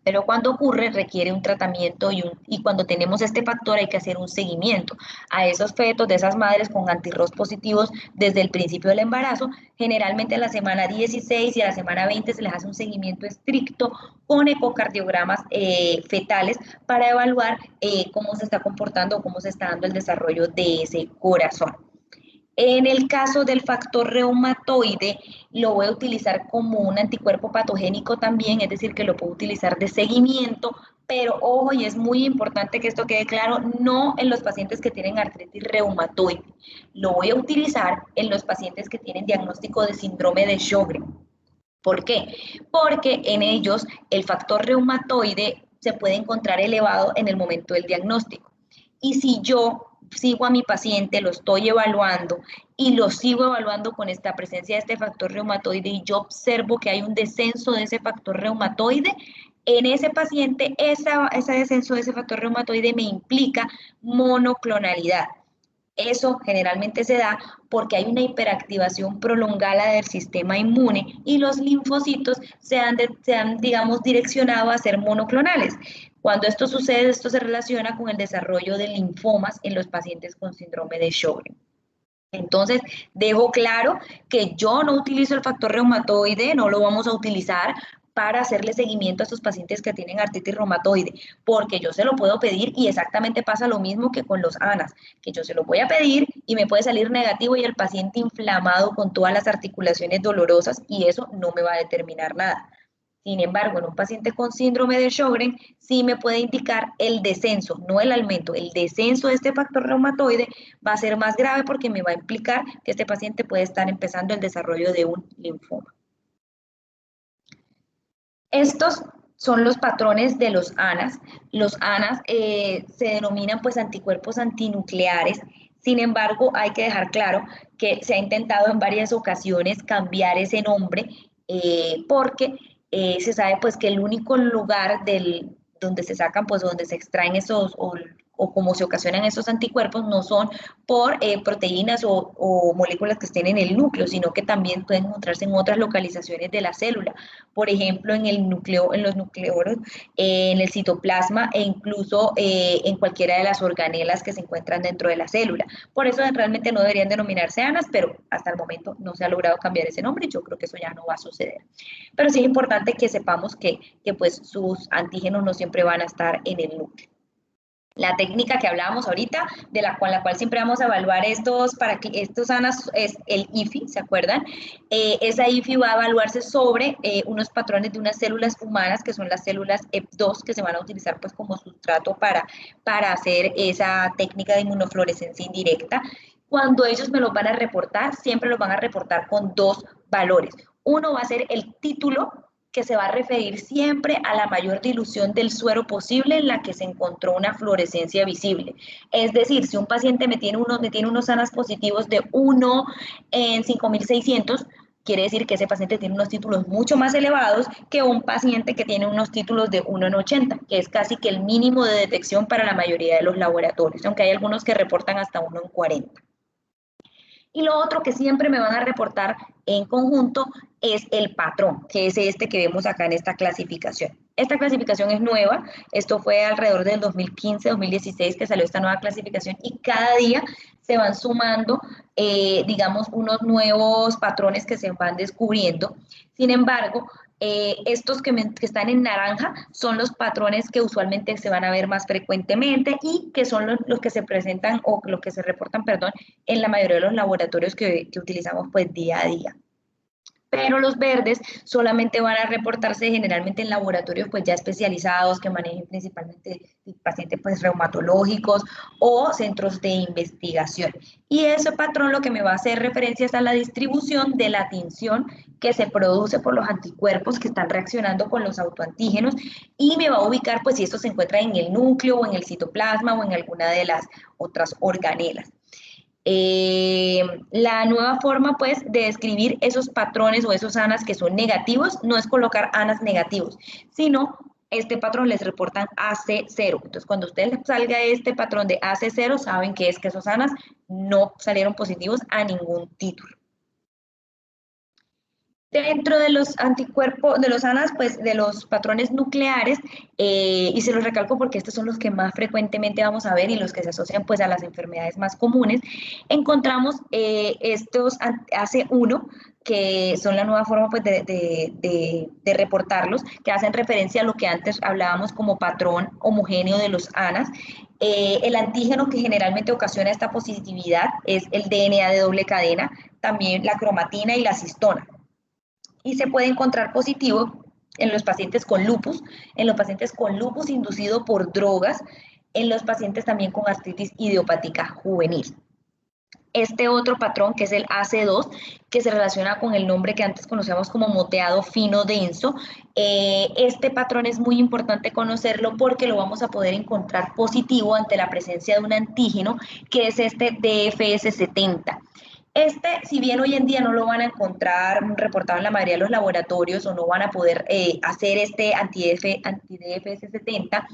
Pero cuando ocurre requiere un tratamiento y cuando tenemos este factor hay que hacer un seguimiento a esos fetos de esas madres con antirros positivos desde el principio del embarazo. Generalmente a la semana 16 y a la semana 20 se les hace un seguimiento estricto con ecocardiogramas fetales para evaluar cómo se está comportando o cómo se está dando el desarrollo de ese corazón. En el caso del factor reumatoide, lo voy a utilizar como un anticuerpo patogénico también, es decir, que lo puedo utilizar de seguimiento, pero ojo, y es muy importante que esto quede claro, no en los pacientes que tienen artritis reumatoide. Lo voy a utilizar en los pacientes que tienen diagnóstico de síndrome de Sjögren. ¿Por qué? Porque en ellos el factor reumatoide se puede encontrar elevado en el momento del diagnóstico. Y si yo sigo a mi paciente, lo estoy evaluando y lo sigo evaluando con esta presencia de este factor reumatoide y yo observo que hay un descenso de ese factor reumatoide, en ese paciente ese descenso de ese factor reumatoide me implica monoclonalidad. Eso generalmente se da porque hay una hiperactivación prolongada del sistema inmune y los linfocitos se han digamos, direccionado a ser monoclonales. Cuando esto sucede, esto se relaciona con el desarrollo de linfomas en los pacientes con síndrome de Sjögren. Entonces, dejo claro que yo no utilizo el factor reumatoide, no lo vamos a utilizar para hacerle seguimiento a estos pacientes que tienen artritis reumatoide, porque yo se lo puedo pedir y exactamente pasa lo mismo que con los ANAS, que yo se lo voy a pedir y me puede salir negativo y el paciente inflamado con todas las articulaciones dolorosas y eso no me va a determinar nada. Sin embargo, en un paciente con síndrome de Sjögren sí me puede indicar el descenso, no el aumento, el descenso de este factor reumatoide va a ser más grave porque me va a implicar que este paciente puede estar empezando el desarrollo de un linfoma. Estos son los patrones de los ANAS. Los ANAS se denominan pues anticuerpos antinucleares. Sin embargo, hay que dejar claro que se ha intentado en varias ocasiones cambiar ese nombre porque se sabe pues que el único lugar donde se sacan pues donde se extraen esos o cómo se ocasionan esos anticuerpos no son por proteínas o moléculas que estén en el núcleo, sino que también pueden encontrarse en otras localizaciones de la célula, por ejemplo en el núcleo, en los nucleoros, en el citoplasma e incluso en cualquiera de las organelas que se encuentran dentro de la célula. Por eso realmente no deberían denominarse ANAS, pero hasta el momento no se ha logrado cambiar ese nombre y yo creo que eso ya no va a suceder. Pero sí es importante que sepamos que pues sus antígenos no siempre van a estar en el núcleo. La técnica que hablábamos ahorita, de la cual siempre vamos a evaluar para que estos ANAS es el IFI, ¿se acuerdan? Esa IFI va a evaluarse sobre unos patrones de unas células humanas, que son las células EP2, que se van a utilizar pues como sustrato para hacer esa técnica de inmunofluorescencia indirecta. Cuando ellos me lo van a reportar, siempre lo van a reportar con dos valores. Uno va a ser el título, que se va a referir siempre a la mayor dilución del suero posible en la que se encontró una fluorescencia visible. Es decir, si un paciente me tiene unos ANAS positivos de 1 en 5.600, quiere decir que ese paciente tiene unos títulos mucho más elevados que un paciente que tiene unos títulos de 1 en 80, que es casi que el mínimo de detección para la mayoría de los laboratorios, aunque hay algunos que reportan hasta 1 en 40. Y lo otro que siempre me van a reportar en conjunto es el patrón, que es este que vemos acá en esta clasificación. Esta clasificación es nueva, esto fue alrededor del 2015-2016 que salió esta nueva clasificación y cada día se van sumando, digamos, unos nuevos patrones que se van descubriendo. Sin embargo, Estos que están en naranja son los patrones que usualmente se van a ver más frecuentemente y que son los que se presentan o los que se reportan, perdón, en la mayoría de los laboratorios que utilizamos pues día a día. Pero los verdes solamente van a reportarse generalmente en laboratorios pues ya especializados que manejen principalmente pacientes pues reumatológicos o centros de investigación. Y ese patrón lo que me va a hacer referencia es a la distribución de la tinción que se produce por los anticuerpos que están reaccionando con los autoantígenos y me va a ubicar pues si esto se encuentra en el núcleo o en el citoplasma o en alguna de las otras organelas. La nueva forma, pues, de describir esos patrones o esos ANAs que son negativos no es colocar ANAs negativos, sino este patrón les reportan AC0. Entonces, cuando a ustedes les salga este patrón de AC0, saben que es que esos ANAs no salieron positivos a ningún título. Dentro de los anticuerpos, de los ANAs, pues de los patrones nucleares, y se los recalco porque estos son los que más frecuentemente vamos a ver y los que se asocian pues a las enfermedades más comunes, encontramos estos AC1, que son la nueva forma pues de reportarlos, que hacen referencia a lo que antes hablábamos como patrón homogéneo de los ANAs. El antígeno que generalmente ocasiona esta positividad es el DNA de doble cadena, también la cromatina y la cistona y se puede encontrar positivo en los pacientes con lupus, en los pacientes con lupus inducido por drogas, en los pacientes también con artritis idiopática juvenil. Este otro patrón, que es el AC2, que se relaciona con el nombre que antes conocíamos como moteado fino denso, este patrón es muy importante conocerlo porque lo vamos a poder encontrar positivo ante la presencia de un antígeno, que es este DFS70. Si bien hoy en día no lo van a encontrar reportado en la mayoría de los laboratorios o no van a poder hacer este anti-DFS70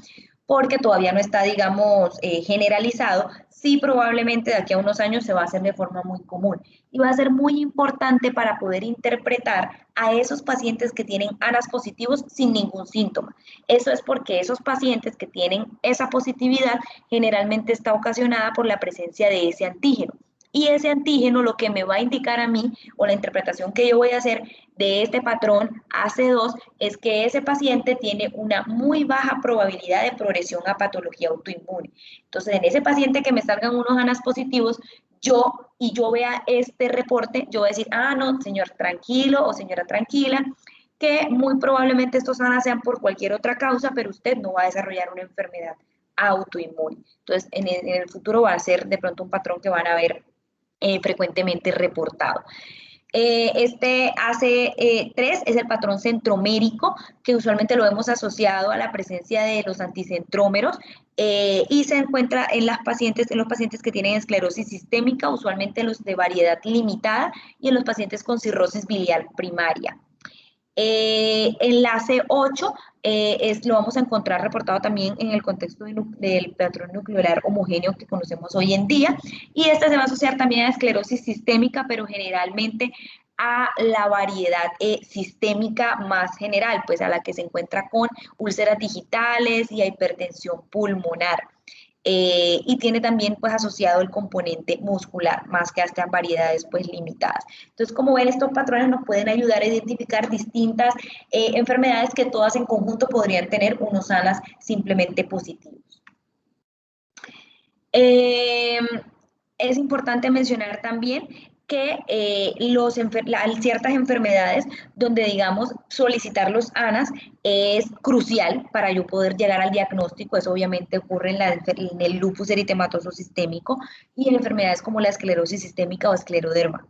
porque todavía no está, digamos, generalizado, sí probablemente de aquí a unos años se va a hacer de forma muy común. Y va a ser muy importante para poder interpretar a esos pacientes que tienen ANAs positivos sin ningún síntoma. Eso es porque esos pacientes que tienen esa positividad generalmente está ocasionada por la presencia de ese antígeno. Y ese antígeno lo que me va a indicar a mí, o la interpretación que yo voy a hacer de este patrón AC2, es que ese paciente tiene una muy baja probabilidad de progresión a patología autoinmune. Entonces, en ese paciente que me salgan unos ANAs positivos, yo vea este reporte, yo voy a decir, ah, no, señor tranquilo o señora tranquila, que muy probablemente estos ANAs sean por cualquier otra causa, pero usted no va a desarrollar una enfermedad autoinmune. Entonces, en el futuro va a ser de pronto un patrón que van a ver frecuentemente reportado. Este AC3 es el patrón centromérico, que usualmente lo hemos asociado a la presencia de los anticentrómeros y se encuentra en los pacientes que tienen esclerosis sistémica, usualmente los de variedad limitada, y en los pacientes con cirrosis biliar primaria. Enlace 8 lo vamos a encontrar reportado también en el contexto del patrón nuclear homogéneo que conocemos hoy en día, y este se va a asociar también a esclerosis sistémica, pero generalmente a la variedad sistémica más general, pues a la que se encuentra con úlceras digitales y a hipertensión pulmonar. Y tiene también pues asociado el componente muscular, más que a estas variedades pues limitadas. Entonces, como ven, estos patrones nos pueden ayudar a identificar distintas enfermedades que todas en conjunto podrían tener unos ANAs simplemente positivos. Es importante mencionar también que hay ciertas enfermedades donde, digamos, solicitar los ANAs es crucial para yo poder llegar al diagnóstico. Eso obviamente ocurre en el lupus eritematoso sistémico y en enfermedades como la esclerosis sistémica o escleroderma.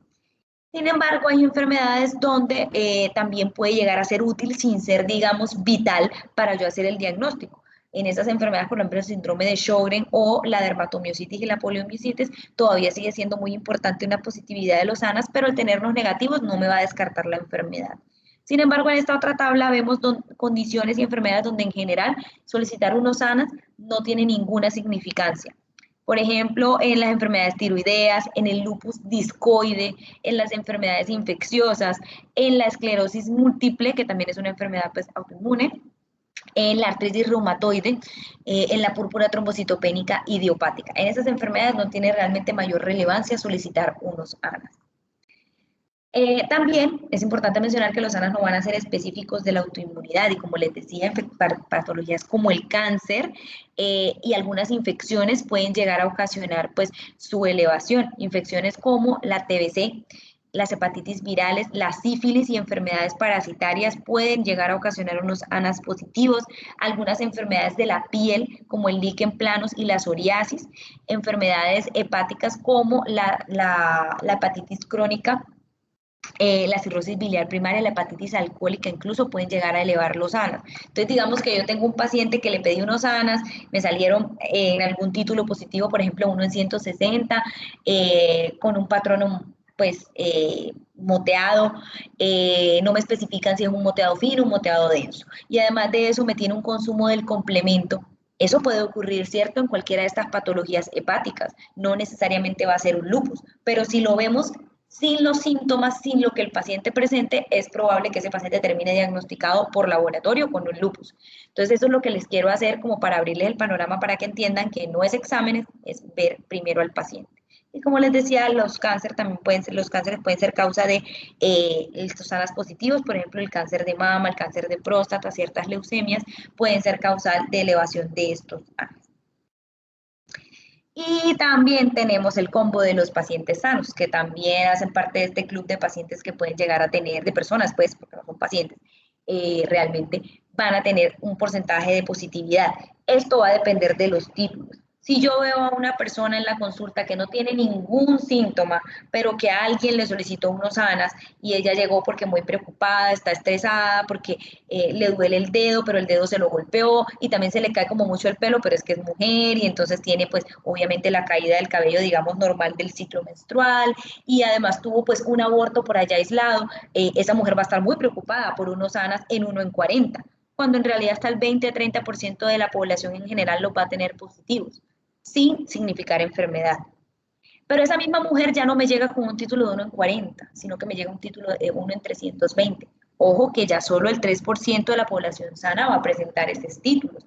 Sin embargo, hay enfermedades donde también puede llegar a ser útil sin ser, digamos, vital para yo hacer el diagnóstico. En esas enfermedades, por ejemplo, el síndrome de Sjögren o la dermatomiositis y la poliomielitis, todavía sigue siendo muy importante una positividad de los ANAs, pero el tenerlos negativos no me va a descartar la enfermedad. Sin embargo, en esta otra tabla vemos condiciones y enfermedades donde en general solicitar unos ANAs no tiene ninguna significancia. Por ejemplo, en las enfermedades tiroideas, en el lupus discoide, en las enfermedades infecciosas, en la esclerosis múltiple, que también es una enfermedad pues, autoinmune, en la artritis reumatoide, en la púrpura trombocitopénica idiopática. En esas enfermedades no tiene realmente mayor relevancia solicitar unos ANAs. También es importante mencionar que los ANAS no van a ser específicos de la autoinmunidad y como les decía, patologías como el cáncer y algunas infecciones pueden llegar a ocasionar pues su elevación. Infecciones como la TBC, las hepatitis virales, la sífilis y enfermedades parasitarias pueden llegar a ocasionar unos ANAS positivos. Algunas enfermedades de la piel como el líquen planus y la psoriasis, enfermedades hepáticas como la hepatitis crónica, la cirrosis biliar primaria, la hepatitis alcohólica, incluso pueden llegar a elevar los ANAS. Entonces, digamos que yo tengo un paciente que le pedí unos ANAS, me salieron en algún título positivo, por ejemplo, uno en 160, con un patrón pues moteado, no me especifican si es un moteado fino, un moteado denso. Y además de eso me tiene un consumo del complemento. Eso puede ocurrir, ¿cierto?, en cualquiera de estas patologías hepáticas. No necesariamente va a ser un lupus, pero si lo vemos sin los síntomas, sin lo que el paciente presente, es probable que ese paciente termine diagnosticado por laboratorio con un lupus. Entonces, eso es lo que les quiero hacer como para abrirles el panorama para que entiendan que no es exámenes, es ver primero al paciente. Y como les decía, los cánceres pueden ser causa de estos ANAS positivos, por ejemplo, el cáncer de mama, el cáncer de próstata, ciertas leucemias, pueden ser causal de elevación de estos ANAS. Y también tenemos el combo de los pacientes sanos, que también hacen parte de este club de pacientes que pueden llegar a tener, de personas, pues, porque no son pacientes, realmente van a tener un porcentaje de positividad. Esto va a depender de los títulos. Si yo veo a una persona en la consulta que no tiene ningún síntoma, pero que alguien le solicitó unos ANAS y ella llegó porque muy preocupada, está estresada, porque le duele el dedo, pero el dedo se lo golpeó y también se le cae como mucho el pelo, pero es que es mujer y entonces tiene pues obviamente la caída del cabello, digamos, normal del ciclo menstrual y además tuvo pues un aborto por allá aislado, esa mujer va a estar muy preocupada por unos ANAS en 1 en 40, cuando en realidad hasta el 20-30% de la población en general los va a tener positivos, sin significar enfermedad. Pero esa misma mujer ya no me llega con un título de 1 en 40, sino que me llega un título de 1 en 320. Ojo que ya solo el 3% de la población sana va a presentar estos títulos.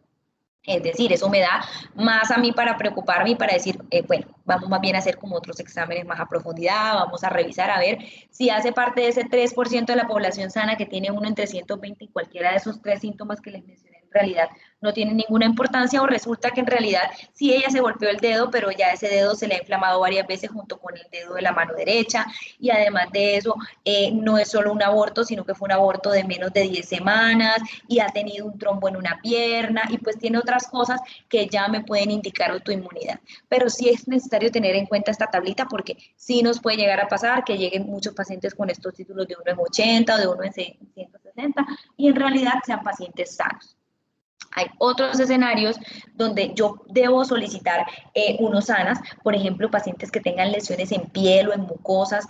Es decir, eso me da más a mí para preocuparme y para decir, bueno, vamos más bien a hacer como otros exámenes más a profundidad, vamos a revisar a ver si hace parte de ese 3% de la población sana que tiene 1 en 320 y cualquiera de esos 3 síntomas que les mencioné en realidad no tiene ninguna importancia o resulta que en realidad sí ella se golpeó el dedo, pero ya ese dedo se le ha inflamado varias veces junto con el dedo de la mano derecha y además de eso no es solo un aborto, sino que fue un aborto de menos de 10 semanas y ha tenido un trombo en una pierna y pues tiene otras cosas que ya me pueden indicar autoinmunidad. Pero sí es necesario tener en cuenta esta tablita porque sí nos puede llegar a pasar que lleguen muchos pacientes con estos títulos de 1 en 80 o de 1 en 160 y en realidad sean pacientes sanos. Hay otros escenarios donde yo debo solicitar unos ANAS, por ejemplo, pacientes que tengan lesiones en piel o en mucosas,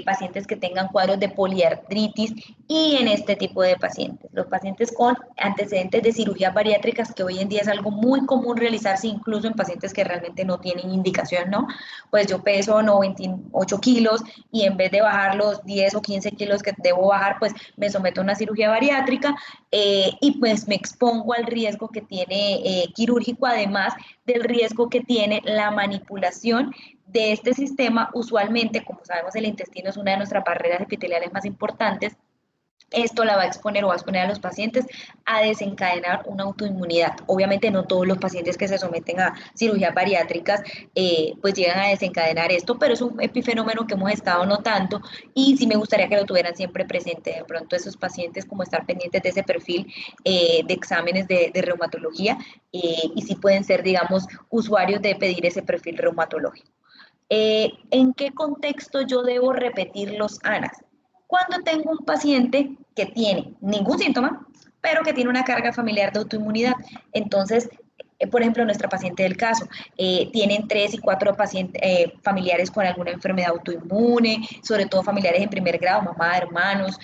pacientes que tengan cuadros de poliartritis y en este tipo de pacientes. Los pacientes con antecedentes de cirugías bariátricas, que hoy en día es algo muy común realizarse incluso en pacientes que realmente no tienen indicación, ¿no? Pues yo peso 98 kilos y en vez de bajar los 10 o 15 kilos que debo bajar, pues me someto a una cirugía bariátrica y pues me expongo al riesgo que tiene quirúrgico, además del riesgo que tiene la manipulación de este sistema. Usualmente, como sabemos, el intestino es una de nuestras barreras epiteliales más importantes. Esto la va a exponer o va a exponer a los pacientes a desencadenar una autoinmunidad. Obviamente no todos los pacientes que se someten a cirugías bariátricas pues llegan a desencadenar esto, pero es un epifenómeno que hemos estado notando y sí me gustaría que lo tuvieran siempre presente. De pronto esos pacientes como estar pendientes de ese perfil de exámenes de reumatología y sí pueden ser, digamos, usuarios de pedir ese perfil reumatológico. ¿En qué contexto yo debo repetir los ANAS? Cuando tengo un paciente que tiene ningún síntoma, pero que tiene una carga familiar de autoinmunidad. Entonces, por ejemplo, nuestra paciente del caso, tienen 3 y 4 pacientes, familiares con alguna enfermedad autoinmune, sobre todo familiares en primer grado, mamá, hermanos,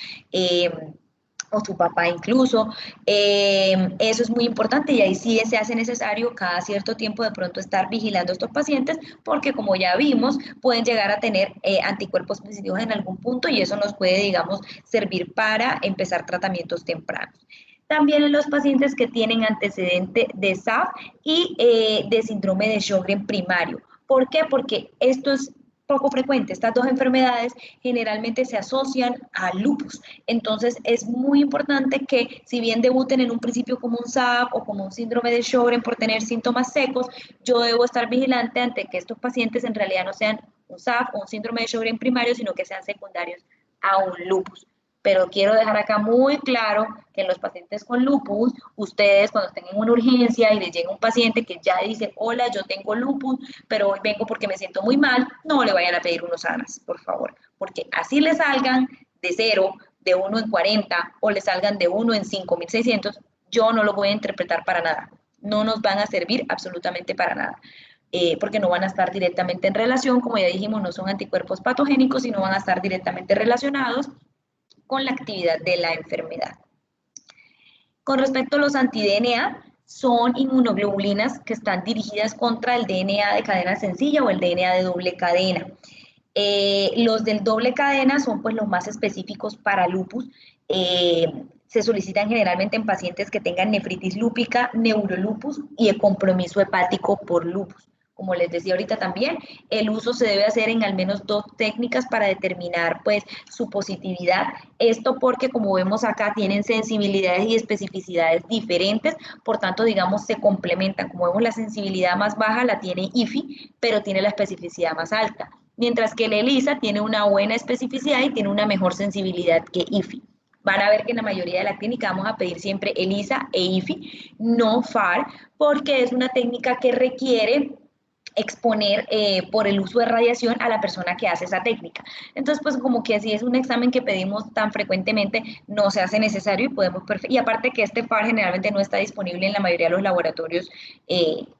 o su papá incluso. Eso es muy importante y ahí sí se hace necesario cada cierto tiempo de pronto estar vigilando a estos pacientes porque como ya vimos pueden llegar a tener anticuerpos positivos en algún punto y eso nos puede, digamos, servir para empezar tratamientos tempranos. También en los pacientes que tienen antecedente de SAF y de síndrome de Sjögren primario. ¿Por qué? Porque estos poco frecuente. Estas dos enfermedades generalmente se asocian a lupus. Entonces es muy importante que si bien debuten en un principio como un SAP o como un síndrome de Sjögren por tener síntomas secos, yo debo estar vigilante ante que estos pacientes en realidad no sean un SAP o un síndrome de Sjögren primario, sino que sean secundarios a un lupus. Pero quiero dejar acá muy claro que en los pacientes con lupus, ustedes cuando tengan una urgencia y les llega un paciente que ya dice, hola, yo tengo lupus, pero hoy vengo porque me siento muy mal, no le vayan a pedir unos ANAS, por favor, porque así le salgan de 0, de 1 en 40 o le salgan de 1 en 5.600, yo no lo voy a interpretar para nada. No nos van a servir absolutamente para nada. Porque no van a estar directamente en relación, como ya dijimos, no son anticuerpos patogénicos, sino van a estar directamente relacionados con la actividad de la enfermedad. Con respecto a los anti-DNA, son inmunoglobulinas que están dirigidas contra el DNA de cadena sencilla o el DNA de doble cadena. Los del doble cadena son pues los más específicos para lupus. Se solicitan generalmente en pacientes que tengan nefritis lúpica, neurolupus y el compromiso hepático por lupus. Como les decía ahorita también, el uso se debe hacer en al menos 2 técnicas para determinar pues su positividad. Esto porque como vemos acá tienen sensibilidades y especificidades diferentes, por tanto digamos se complementan. Como vemos la sensibilidad más baja la tiene IFI, pero tiene la especificidad más alta. Mientras que el ELISA tiene una buena especificidad y tiene una mejor sensibilidad que IFI. Van a ver que en la mayoría de la clínica vamos a pedir siempre ELISA e IFI, no FAR, porque es una técnica que requiere exponer por el uso de radiación a la persona que hace esa técnica. Entonces, pues como que si es un examen que pedimos tan frecuentemente, no se hace necesario y podemos, y aparte que este FAR generalmente no está disponible en la mayoría de los laboratorios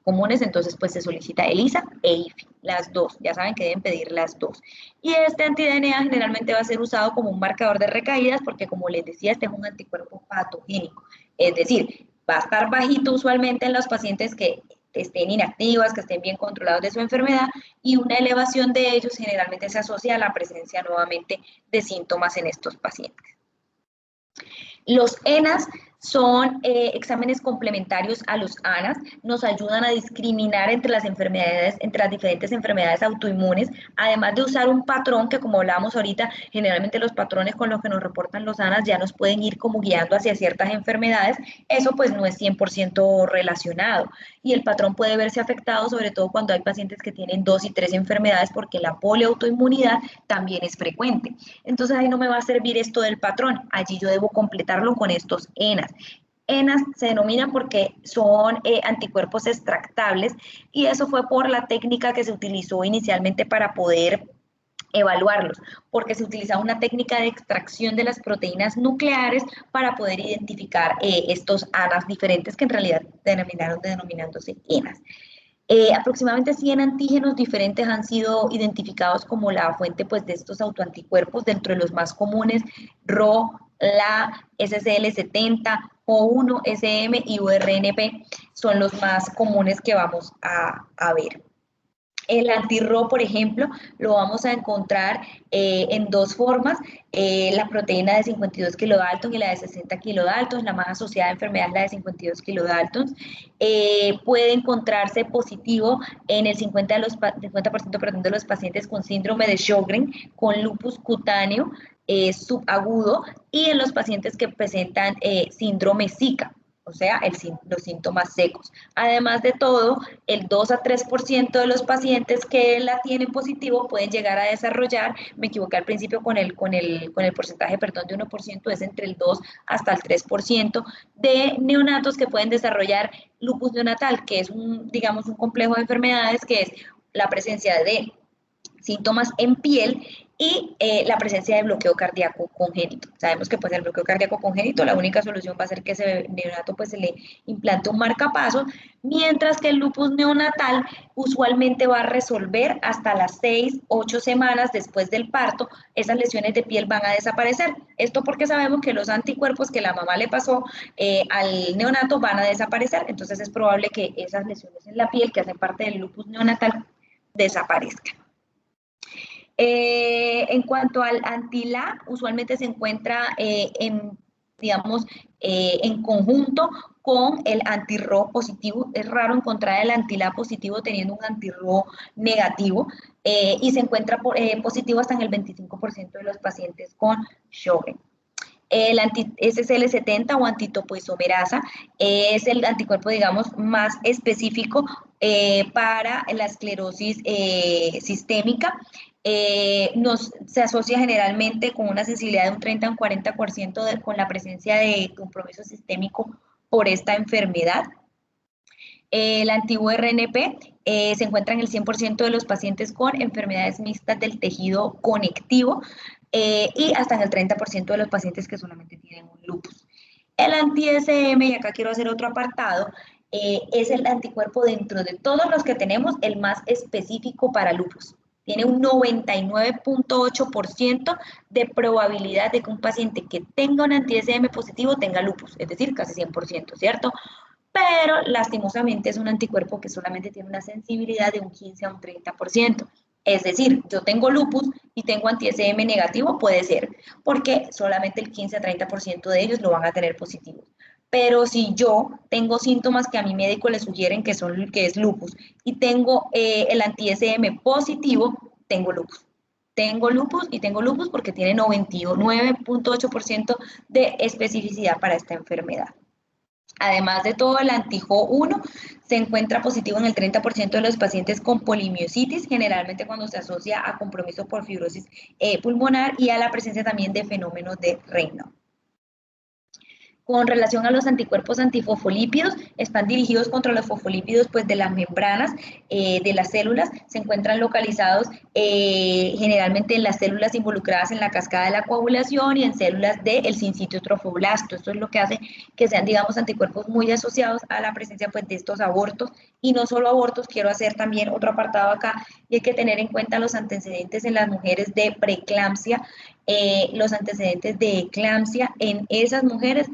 comunes, entonces pues se solicita ELISA e IFI, las dos, ya saben que deben pedir las dos. Y este anti-DNA generalmente va a ser usado como un marcador de recaídas porque como les decía, este es un anticuerpo patogénico, es decir, va a estar bajito usualmente en los pacientes que estén inactivas, que estén bien controlados de su enfermedad y una elevación de ellos generalmente se asocia a la presencia nuevamente de síntomas en estos pacientes. Los ENAS son exámenes complementarios a los ANAS, nos ayudan a discriminar entre las enfermedades, entre las diferentes enfermedades autoinmunes, además de usar un patrón que como hablábamos ahorita, generalmente los patrones con los que nos reportan los ANAS ya nos pueden ir como guiando hacia ciertas enfermedades, eso pues no es 100% relacionado y el patrón puede verse afectado sobre todo cuando hay pacientes que tienen 2 y 3 enfermedades porque la poliautoinmunidad también es frecuente. Entonces ahí no me va a servir esto del patrón, allí yo debo completarlo con estos ENAS. ENAS se denominan porque son anticuerpos extractables y eso fue por la técnica que se utilizó inicialmente para poder evaluarlos, porque se utilizaba una técnica de extracción de las proteínas nucleares para poder identificar estos ANAS diferentes que en realidad terminaron denominándose ENAS. Aproximadamente 100 antígenos diferentes han sido identificados como la fuente pues, de estos autoanticuerpos, dentro de los más comunes, RO, LA, SCL70, O1, SM y URNP son los más comunes que vamos a ver. El anti-RO, por ejemplo, lo vamos a encontrar en 2 formas, la proteína de 52 kilodalton y la de 60 kilodalton, la más asociada a enfermedad es la de 52 kilodalton. Puede encontrarse positivo en el 50% perdón, de los pacientes con síndrome de Sjögren, con lupus cutáneo subagudo y en los pacientes que presentan síndrome Zika, o sea, los síntomas secos. Además de todo, el 2 a 3% de los pacientes que la tienen positivo pueden llegar a desarrollar, me equivoqué al principio con el porcentaje, perdón, de 1%, es entre el 2 hasta el 3% de neonatos que pueden desarrollar lupus neonatal, que es digamos, un complejo de enfermedades que es la presencia de síntomas en piel y la presencia de bloqueo cardíaco congénito. Sabemos que pues el bloqueo cardíaco congénito, la única solución va a ser que ese neonato pues se le implante un marcapasos, mientras que el lupus neonatal usualmente va a resolver hasta las 6, 8 semanas después del parto, esas lesiones de piel van a desaparecer. Esto porque sabemos que los anticuerpos que la mamá le pasó al neonato van a desaparecer, entonces es probable que esas lesiones en la piel que hacen parte del lupus neonatal desaparezcan. En cuanto al anti-LA, usualmente se encuentra digamos, en conjunto con el anti-Rho positivo. Es raro encontrar el anti-La positivo teniendo un anti-Rho negativo, y se encuentra positivo hasta en el 25% de los pacientes con Sjögren. El SSL70 o antitopoisomerasa es el anticuerpo, digamos, más específico para la esclerosis sistémica. Se asocia generalmente con una sensibilidad de un 30 a un 40% con la presencia de compromiso sistémico por esta enfermedad. El antiguo RNP se encuentra en el 100% de los pacientes con enfermedades mixtas del tejido conectivo, y hasta en el 30% de los pacientes que solamente tienen un lupus. El anti-SM, y acá quiero hacer otro apartado, es el anticuerpo dentro de todos los que tenemos el más específico para lupus. Tiene un 99.8% de probabilidad de que un paciente que tenga un anti-SM positivo tenga lupus, es decir, casi 100%, ¿cierto? Pero lastimosamente es un anticuerpo que solamente tiene una sensibilidad de un 15 a un 30%. Es decir, yo tengo lupus y tengo anti-SM negativo, puede ser, porque solamente el 15 a 30% de ellos lo van a tener positivos. Pero si yo tengo síntomas que a mi médico le sugieren que es lupus y tengo el anti-SM positivo, tengo lupus. Tengo lupus y tengo lupus porque tiene 99.8% de especificidad para esta enfermedad. Además de todo, el anti-Jo1 se encuentra positivo en el 30% de los pacientes con polimiositis, generalmente cuando se asocia a compromiso por fibrosis pulmonar y a la presencia también de fenómenos de Raynaud. Con relación a los anticuerpos antifosfolípidos, están dirigidos contra los fosfolípidos pues, de las membranas de las células, se encuentran localizados generalmente en las células involucradas en la cascada de la coagulación y en células del sincitio trofoblasto. Esto es lo que hace que sean, digamos, anticuerpos muy asociados a la presencia pues, de estos abortos, y no solo abortos, quiero hacer también otro apartado acá, y hay que tener en cuenta los antecedentes en las mujeres de preeclampsia. Los antecedentes de eclampsia en esas mujeres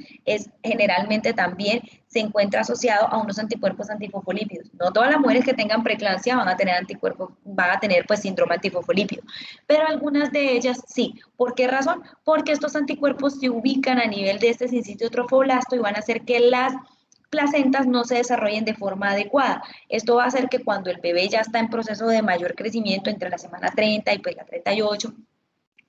generalmente también se encuentra asociado a unos anticuerpos antifosfolípidos. No todas las mujeres que tengan preeclampsia van a tener anticuerpos, van a tener pues síndrome antifosfolípido, pero algunas de ellas sí. ¿Por qué razón? Porque estos anticuerpos se ubican a nivel de este sincitio trofoblasto y van a hacer que las placentas no se desarrollen de forma adecuada. Esto va a hacer que cuando el bebé ya está en proceso de mayor crecimiento entre la semana 30 y pues la 38,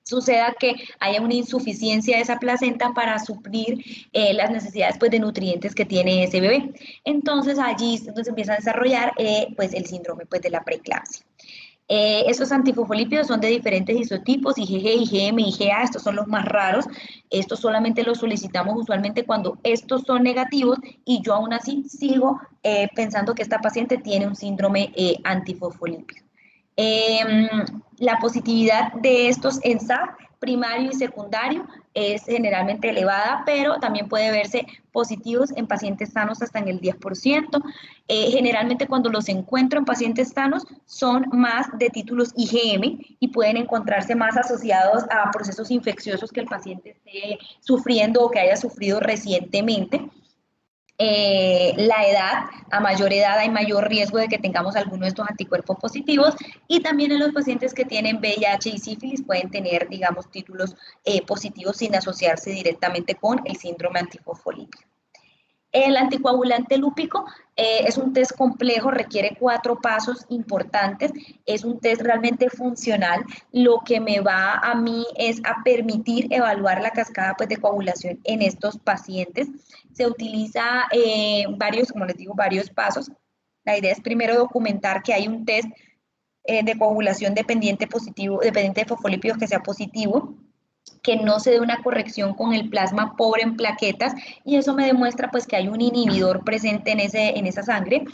suceda que haya una insuficiencia de esa placenta para suplir las necesidades pues, de nutrientes que tiene ese bebé. Entonces allí es donde se empieza a desarrollar pues, el síndrome pues, de la preeclampsia. Estos antifosfolípidos son de diferentes isotipos, IgG, IgM, IgA, estos son los más raros. Estos solamente los solicitamos usualmente cuando estos son negativos, y yo aún así sigo pensando que esta paciente tiene un síndrome antifosfolípido. La positividad de estos en SAF primario y secundario es generalmente elevada, pero también puede verse positivos en pacientes sanos hasta en el 10%. Generalmente cuando los encuentro en pacientes sanos son más de títulos IgM y pueden encontrarse más asociados a procesos infecciosos que el paciente esté sufriendo o que haya sufrido recientemente. La edad, a mayor edad hay mayor riesgo de que tengamos alguno de estos anticuerpos positivos, y también en los pacientes que tienen VIH y sífilis pueden tener, digamos, títulos positivos sin asociarse directamente con el síndrome antifosfolípido. El anticoagulante lúpico es un test complejo, requiere 4 pasos importantes, es un test realmente funcional. Lo que me va a mí es a permitir evaluar la cascada pues, de coagulación en estos pacientes. Se utiliza como les digo, varios pasos. La idea es primero documentar que hay un test de coagulación dependiente de fosfolípidos que sea positivo, que no se dé una corrección con el plasma pobre en plaquetas, y eso me demuestra pues que hay un inhibidor presente en esa sangre,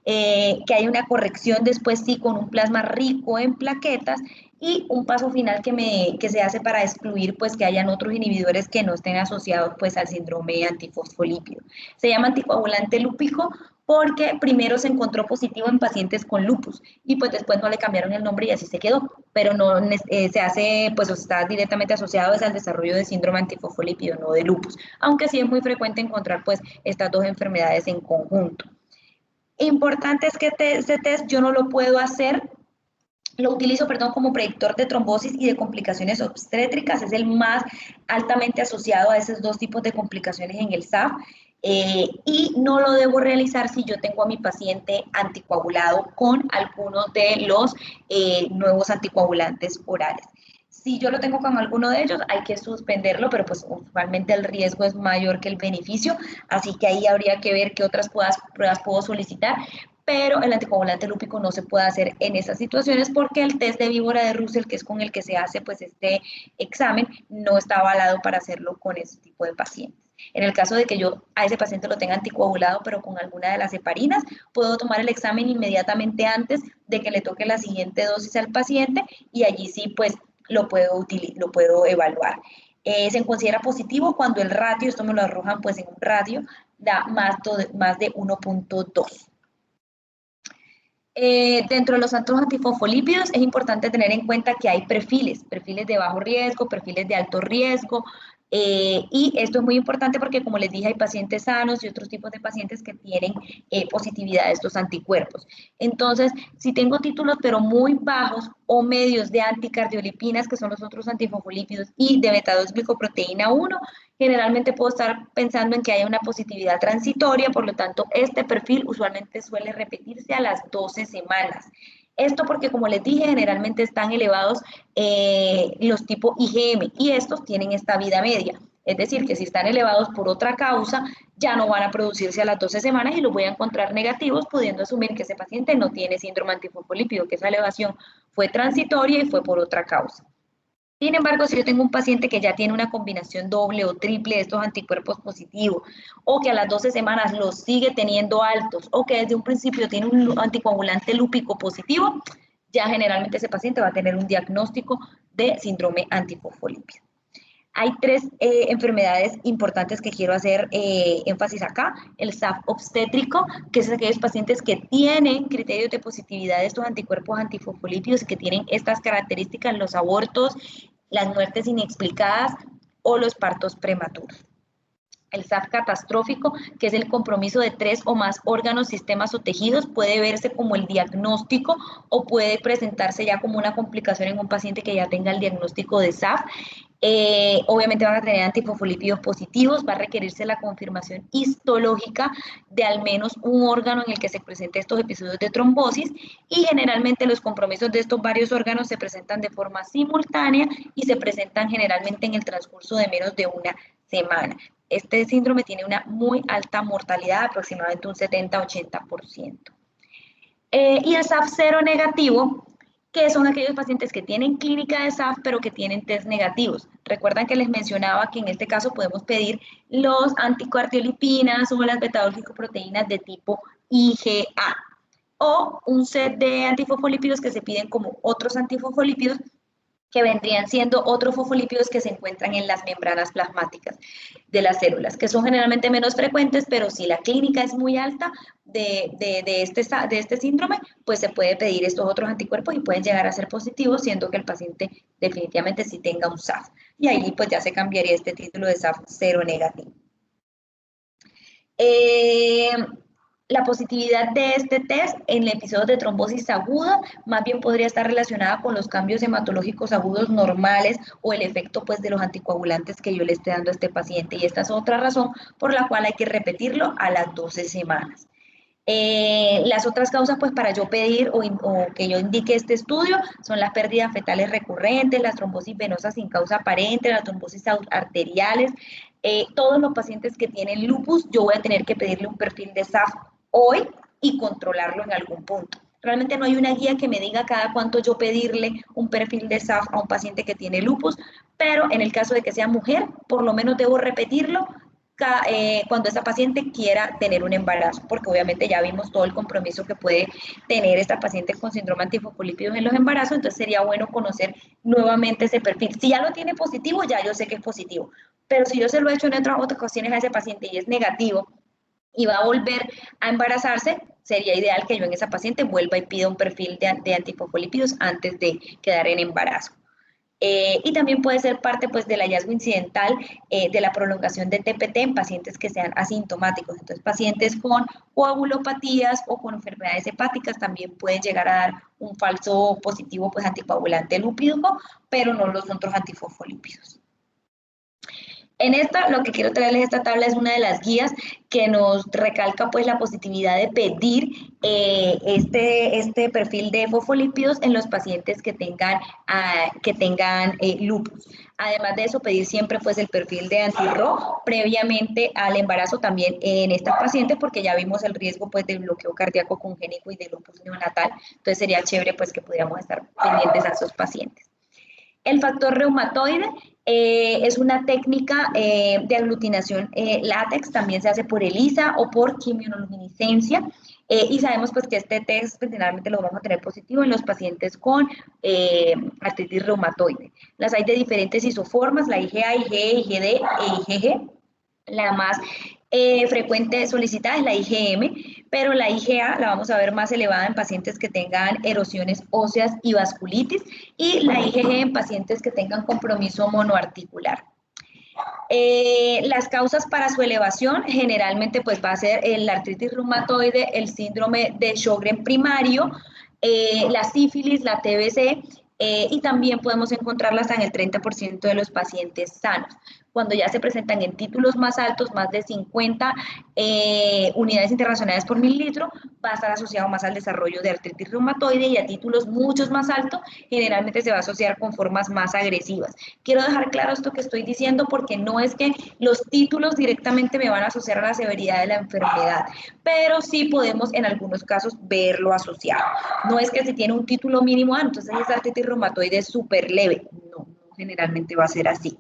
que hay una corrección después sí con un plasma rico en plaquetas, y un paso final que se hace para excluir pues que hayan otros inhibidores que no estén asociados pues al síndrome antifosfolípido. Se llama anticoagulante lúpico porque primero se encontró positivo en pacientes con lupus y pues después no le cambiaron el nombre y así se quedó, pero no se hace, pues está directamente asociado al desarrollo de síndrome antifosfolípido, no de lupus, aunque sí es muy frecuente encontrar pues estas dos enfermedades en conjunto. Importante es que este test yo no lo puedo hacer, lo utilizo, como predictor de trombosis y de complicaciones obstétricas, es el más altamente asociado a esos dos tipos de complicaciones en el SAF. Y no lo debo realizar si yo tengo a mi paciente anticoagulado con alguno de los nuevos anticoagulantes orales. Si yo lo tengo con alguno de ellos, hay que suspenderlo, pero pues usualmente el riesgo es mayor que el beneficio, así que ahí habría que ver qué otras pruebas puedo solicitar, pero el anticoagulante lúpico no se puede hacer en esas situaciones porque el test de víbora de Russell, que es con el que se hace pues este examen, no está avalado para hacerlo con ese tipo de pacientes. En el caso de que yo a ese paciente lo tenga anticoagulado, pero con alguna de las heparinas, puedo tomar el examen inmediatamente antes de que le toque la siguiente dosis al paciente y allí sí pues lo puedo evaluar. Se considera positivo cuando el ratio, esto me lo arrojan pues en un radio, da más de 1.2. Dentro de los antifosfolípidos es importante tener en cuenta que hay perfiles de bajo riesgo, perfiles de alto riesgo, y esto es muy importante porque, como les dije, hay pacientes sanos y otros tipos de pacientes que tienen positividad de estos anticuerpos. Entonces, si tengo títulos pero muy bajos o medios de anticardiolipinas, que son los otros antifosfolípidos, y de beta-2-glicoproteína 1, generalmente puedo estar pensando en que haya una positividad transitoria, por lo tanto, este perfil usualmente suele repetirse a las 12 semanas. Esto porque, como les dije, generalmente están elevados los tipo IgM y estos tienen esta vida media. Es decir, que si están elevados por otra causa, ya no van a producirse a las 12 semanas y los voy a encontrar negativos, pudiendo asumir que ese paciente no tiene síndrome antifosfolípido, que esa elevación fue transitoria y fue por otra causa. Sin embargo, si yo tengo un paciente que ya tiene una combinación doble o triple de estos anticuerpos positivos, o que a las 12 semanas los sigue teniendo altos, o que desde un principio tiene un anticoagulante lúpico positivo, ya generalmente ese paciente va a tener un diagnóstico de síndrome antifosfolípido. Hay tres enfermedades importantes que quiero hacer énfasis acá. El SAF obstétrico, que es aquellos pacientes que tienen criterios de positividad de estos anticuerpos antifosfolípidos, que tienen estas características, los abortos, las muertes inexplicadas o los partos prematuros. El SAF catastrófico, que es el compromiso de 3 o más órganos, sistemas o tejidos, puede verse como el diagnóstico o puede presentarse ya como una complicación en un paciente que ya tenga el diagnóstico de SAF. Obviamente van a tener antifosfolípidos positivos, va a requerirse la confirmación histológica de al menos un órgano en el que se presenten estos episodios de trombosis, y generalmente los compromisos de estos varios órganos se presentan de forma simultánea y se presentan generalmente en el transcurso de menos de una semana. Este síndrome tiene una muy alta mortalidad, aproximadamente un 70-80%. Y el SAF cero negativo, que son aquellos pacientes que tienen clínica de SAF, pero que tienen test negativos. Recuerdan que les mencionaba que en este caso podemos pedir los anticardiolipinas o las beta-glicoproteínas de tipo IgA, o un set de antifosfolípidos que se piden como otros antifosfolípidos, que vendrían siendo otros fosfolípidos que se encuentran en las membranas plasmáticas de las células, que son generalmente menos frecuentes, pero si la clínica es muy alta de este síndrome, pues se puede pedir estos otros anticuerpos y pueden llegar a ser positivos, siendo que el paciente definitivamente sí tenga un SAF. Y ahí pues ya se cambiaría este título de SAF cero negativo. La positividad de este test en el episodio de trombosis aguda más bien podría estar relacionada con los cambios hematológicos agudos normales o el efecto pues de los anticoagulantes que yo le esté dando a este paciente, y esta es otra razón por la cual hay que repetirlo a las 12 semanas. Las otras causas pues para yo pedir o que yo indique este estudio son las pérdidas fetales recurrentes, las trombosis venosas sin causa aparente, las trombosis arteriales. Todos los pacientes que tienen lupus, yo voy a tener que pedirle un perfil de SAF hoy y controlarlo en algún punto. Realmente no hay una guía que me diga cada cuánto yo pedirle un perfil de SAF a un paciente que tiene lupus, pero en el caso de que sea mujer, por lo menos debo repetirlo cuando esa paciente quiera tener un embarazo, porque obviamente ya vimos todo el compromiso que puede tener esta paciente con síndrome antifosfolípidos en los embarazos, entonces sería bueno conocer nuevamente ese perfil. Si ya lo tiene positivo, ya yo sé que es positivo, pero si yo se lo he hecho en otras ocasiones a ese paciente y es negativo, y va a volver a embarazarse, sería ideal que yo en esa paciente vuelva y pida un perfil de antifosfolípidos antes de quedar en embarazo. Y también puede ser parte pues del hallazgo incidental de la prolongación de TPT en pacientes que sean asintomáticos. Entonces, pacientes con coagulopatías o con enfermedades hepáticas también pueden llegar a dar un falso positivo pues anticoagulante lupídico, pero no los otros antifosfolípidos. En esto, lo que quiero traerles esta tabla es una de las guías que nos recalca pues la positividad de pedir este perfil de fosfolípidos en los pacientes que tengan lupus. Además de eso, pedir siempre pues el perfil de anti-RO previamente al embarazo también en estas pacientes, porque ya vimos el riesgo pues del bloqueo cardíaco congénito y de lupus neonatal. Entonces sería chévere pues que pudiéramos estar pendientes a esos pacientes. El factor reumatoide es una técnica de aglutinación látex, también se hace por ELISA o por quimioluminiscencia, y sabemos pues que este test pues, generalmente lo vamos a tener positivo en los pacientes con artritis reumatoide. Las hay de diferentes isoformas, la IgA, IgE, IgD e IgG. La más frecuente solicitada es la IgM, pero la IgA la vamos a ver más elevada en pacientes que tengan erosiones óseas y vasculitis, y la IgG en pacientes que tengan compromiso monoarticular. Las causas para su elevación generalmente pues va a ser la artritis reumatoide, el síndrome de Sjögren primario, la sífilis, la TBC, y también podemos encontrarlas en el 30% de los pacientes sanos. Cuando ya se presentan en títulos más altos, más de 50 unidades internacionales por mililitro, va a estar asociado más al desarrollo de artritis reumatoide, y a títulos muchos más altos, generalmente se va a asociar con formas más agresivas. Quiero dejar claro esto que estoy diciendo porque no es que los títulos directamente me van a asociar a la severidad de la enfermedad, pero sí podemos en algunos casos verlo asociado. No es que si tiene un título mínimo, entonces esa artritis reumatoide es súper leve. No, generalmente va a ser así.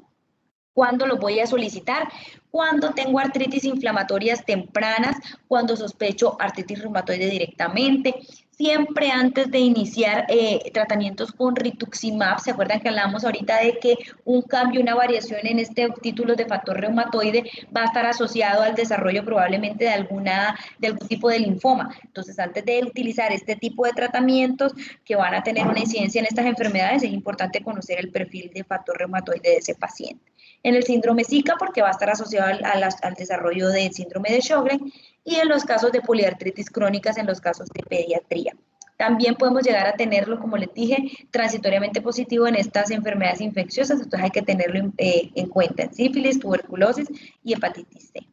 ¿Cuándo lo voy a solicitar? Cuando tengo artritis inflamatorias tempranas, cuando sospecho artritis reumatoide directamente, siempre antes de iniciar tratamientos con rituximab. ¿Se acuerdan que hablamos ahorita de que un cambio, una variación en este título de factor reumatoide va a estar asociado al desarrollo probablemente de algún tipo de linfoma? Entonces, antes de utilizar este tipo de tratamientos que van a tener una incidencia en estas enfermedades, es importante conocer el perfil de factor reumatoide de ese paciente. En el síndrome Zika, porque va a estar asociado al desarrollo del síndrome de Sjögren, y en los casos de poliartritis crónicas, en los casos de pediatría. También podemos llegar a tenerlo, como les dije, transitoriamente positivo en estas enfermedades infecciosas, entonces hay que tenerlo en cuenta en sífilis, tuberculosis y hepatitis C.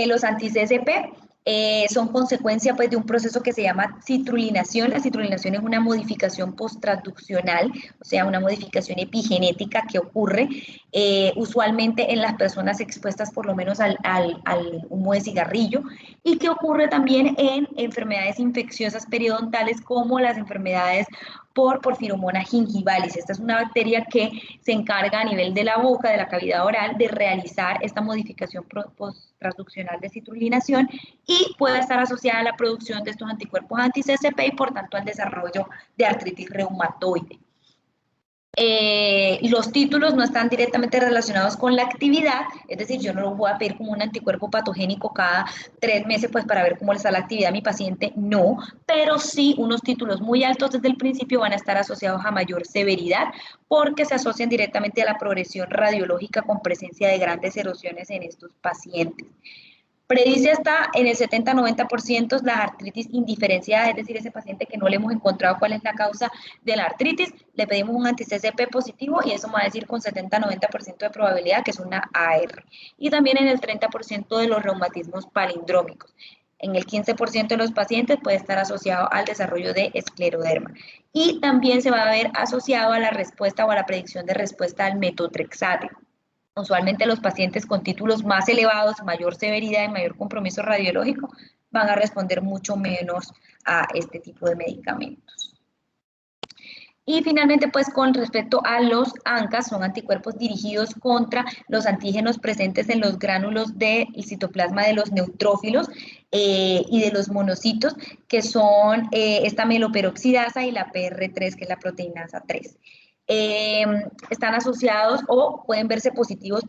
Los anti-CCP son consecuencia pues, de un proceso que se llama citrulinación. La citrulinación es una modificación posttransduccional, o sea, una modificación epigenética que ocurre usualmente en las personas expuestas por lo menos al humo de cigarrillo, y que ocurre también en enfermedades infecciosas periodontales como las enfermedades por Porphyromonas gingivalis. Esta es una bacteria que se encarga a nivel de la boca, de la cavidad oral, de realizar esta modificación posttransduccional de citrulinación, y puede estar asociada a la producción de estos anticuerpos anti-CCP y por tanto al desarrollo de artritis reumatoide. Los títulos no están directamente relacionados con la actividad, es decir, yo no lo voy a pedir como un anticuerpo patogénico cada 3 meses pues para ver cómo le está la actividad a mi paciente, no, pero sí unos títulos muy altos desde el principio van a estar asociados a mayor severidad porque se asocian directamente a la progresión radiológica con presencia de grandes erosiones en estos pacientes. Predice hasta en el 70-90% la artritis indiferenciada, es decir, ese paciente que no le hemos encontrado cuál es la causa de la artritis, le pedimos un anti-CCP positivo y eso va a decir con 70-90% de probabilidad que es una AR. Y también en el 30% de los reumatismos palindrómicos. En el 15% de los pacientes puede estar asociado al desarrollo de escleroderma. Y también se va a ver asociado a la respuesta o a la predicción de respuesta al metotrexato. Usualmente los pacientes con títulos más elevados, mayor severidad y mayor compromiso radiológico van a responder mucho menos a este tipo de medicamentos. Y finalmente, pues con respecto a los ANCAs, son anticuerpos dirigidos contra los antígenos presentes en los gránulos del citoplasma de los neutrófilos y de los monocitos, que son esta meloperoxidasa y la PR3, que es la proteinasa 3. Están asociados o pueden verse positivos,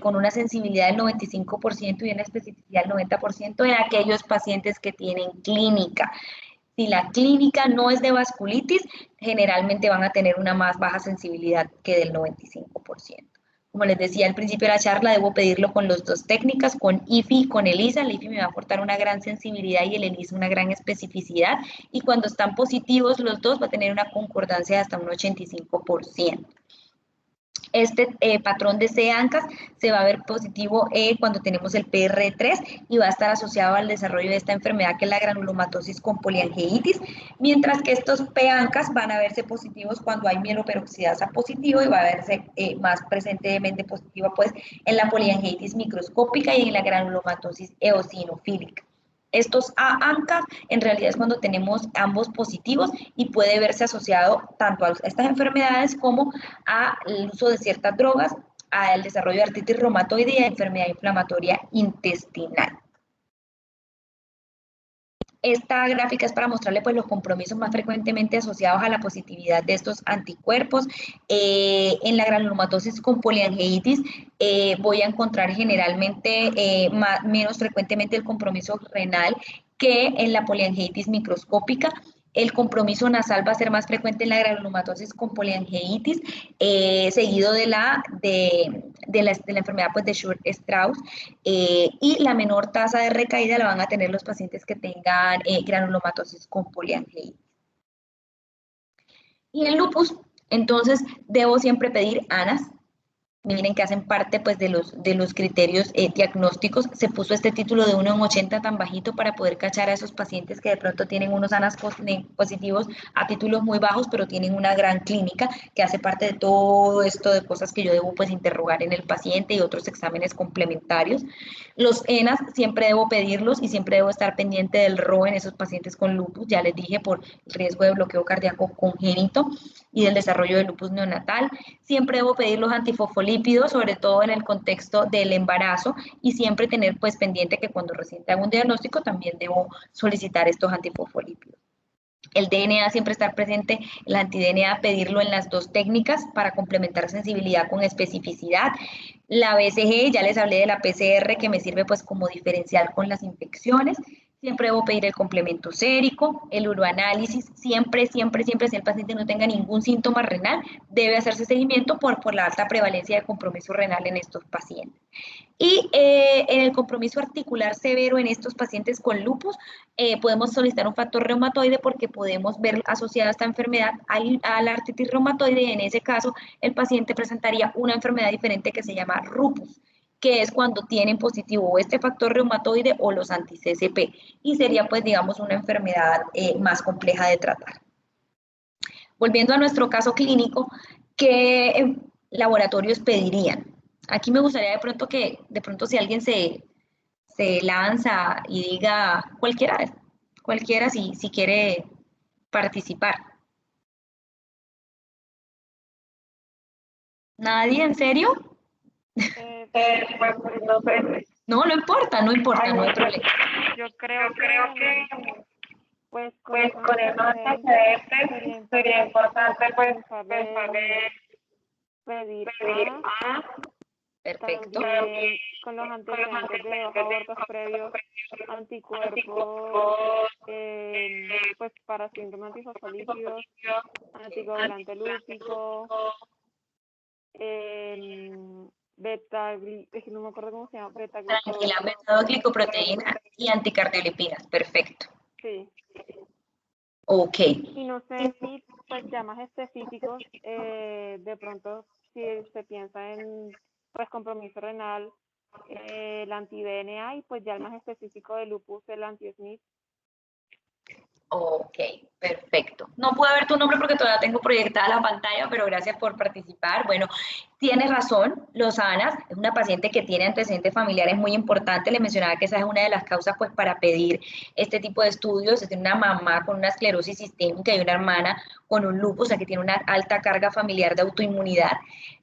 con una sensibilidad del 95% y una especificidad del 90% en aquellos pacientes que tienen clínica. Si la clínica no es de vasculitis, generalmente van a tener una más baja sensibilidad que del 95%. Como les decía al principio de la charla, debo pedirlo con las dos técnicas, con IFI y con ELISA. El IFI me va a aportar una gran sensibilidad y el ELISA una gran especificidad. Y cuando están positivos los dos, va a tener una concordancia de hasta un 85%. Este patrón de C-ANCAS se va a ver positivo cuando tenemos el PR3 y va a estar asociado al desarrollo de esta enfermedad que es la granulomatosis con poliangeitis, mientras que estos P-ANCAS van a verse positivos cuando hay mieloperoxidasa positivo y va a verse más presentemente positiva pues en la poliangeitis microscópica y en la granulomatosis eosinofílica. Estos ANCA en realidad es cuando tenemos ambos positivos y puede verse asociado tanto a estas enfermedades como al uso de ciertas drogas, al desarrollo de artritis reumatoide y a enfermedad inflamatoria intestinal. Esta gráfica es para mostrarle pues, los compromisos más frecuentemente asociados a la positividad de estos anticuerpos. En la granulomatosis con poliangeitis voy a encontrar generalmente menos frecuentemente el compromiso renal que en la poliangeitis microscópica. El compromiso nasal va a ser más frecuente en la granulomatosis con poliangeitis, seguido de la enfermedad pues, de Short-Strauss, y la menor tasa de recaída la van a tener los pacientes que tengan granulomatosis con poliangeitis. Y en lupus, entonces, debo siempre pedir ANAS. Miren que hacen parte pues, de los criterios diagnósticos. Se puso este título de 1 en 80 tan bajito para poder cachar a esos pacientes que de pronto tienen unos ANAS positivos a títulos muy bajos, pero tienen una gran clínica que hace parte de todo esto de cosas que yo debo pues, interrogar en el paciente y otros exámenes complementarios. Los ENAS siempre debo pedirlos y siempre debo estar pendiente del RO en esos pacientes con lupus, ya les dije, por el riesgo de bloqueo cardíaco congénito y del desarrollo de lupus neonatal. Siempre debo pedir los antifosfolípidos, sobre todo en el contexto del embarazo, y siempre tener pues pendiente que cuando recién hago un diagnóstico también debo solicitar estos antifosfolípidos. El DNA siempre estar presente, el anti-DNA pedirlo en las dos técnicas para complementar sensibilidad con especificidad. La BCG, ya les hablé de la PCR que me sirve pues como diferencial con las infecciones. Siempre debo pedir el complemento sérico, el uroanálisis, siempre, siempre, siempre, si el paciente no tenga ningún síntoma renal, debe hacerse seguimiento por la alta prevalencia de compromiso renal en estos pacientes. Y en el compromiso articular severo en estos pacientes con lupus, podemos solicitar un factor reumatoide porque podemos ver asociada esta enfermedad a la artritis reumatoide y en ese caso el paciente presentaría una enfermedad diferente que se llama lupus, que es cuando tienen positivo este factor reumatoide o los anti-CCP y sería pues digamos una enfermedad más compleja de tratar. Volviendo a nuestro caso clínico, ¿qué laboratorios pedirían? Aquí me gustaría de pronto que, de pronto si alguien se lanza y diga cualquiera si quiere participar. ¿Nadie? ¿En serio? Pues, no sé. No, no importa, no importa, no hay problema. Yo creo que pues con Pues esos con esos antecedentes antecedentes sería sería importante importante pues pues pensar en pedir A, Perfecto. también con los antecedentes de 2 abortos previos, anticuerpos, pues para síndrome antifosfolípidos, anticoagulante lúpico, es que no me acuerdo cómo se llama, Tranquila, beta-glicoproteína y anticardiolipinas. Perfecto. sí. Ok. Y no sé si pues ya más específicos, de pronto si se piensa en pues compromiso renal, el anti-DNA y pues ya el más específico de lupus, el anti-SNP. Ok, perfecto. No puedo ver tu nombre porque todavía tengo proyectada la pantalla, pero gracias por participar. Bueno, tienes razón, Lozana es una paciente que tiene antecedentes familiares muy importantes. Le mencionaba que esa es una de las causas pues, para pedir este tipo de estudios. Tiene una mamá con una esclerosis sistémica y una hermana con un lupus, o sea que tiene una alta carga familiar de autoinmunidad.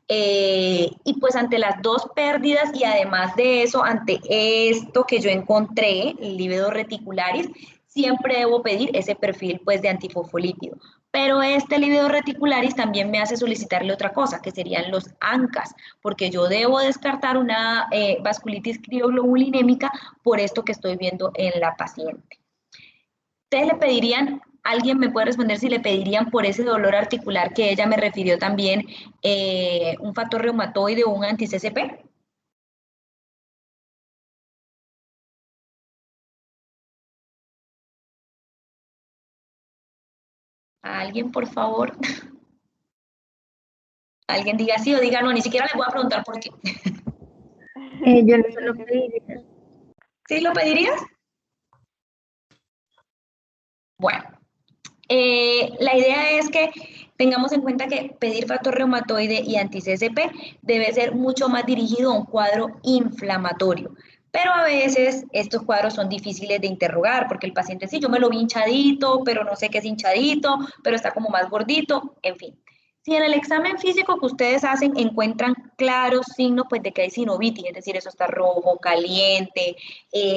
Y pues ante las dos pérdidas y además de eso, ante esto que yo encontré, el lívido reticularis, siempre debo pedir ese perfil pues de antifosfolípido. Pero este lívido reticularis también me hace solicitarle otra cosa, que serían los ANCAS, porque yo debo descartar una vasculitis crioglobulinémica por esto que estoy viendo en la paciente. Ustedes le pedirían, alguien me puede responder si le pedirían por ese dolor articular que ella me refirió también, un factor reumatoide o un anti-CCP. ¿A alguien, por favor? Alguien diga sí o diga no, ni siquiera les voy a preguntar por qué. Yo Yo no se diría lo que sí. pediría. ¿Sí lo pedirías? Bueno, la idea es que tengamos en cuenta que pedir factor reumatoide y anti-CCP debe ser mucho más dirigido a un cuadro inflamatorio. Pero a veces estos cuadros son difíciles de interrogar porque el paciente sí, yo me lo vi hinchadito, pero no sé qué es hinchadito, pero está como más gordito, en fin. Si en el examen físico que ustedes hacen encuentran claros signos pues, de que hay sinovitis, es decir, eso está rojo, caliente,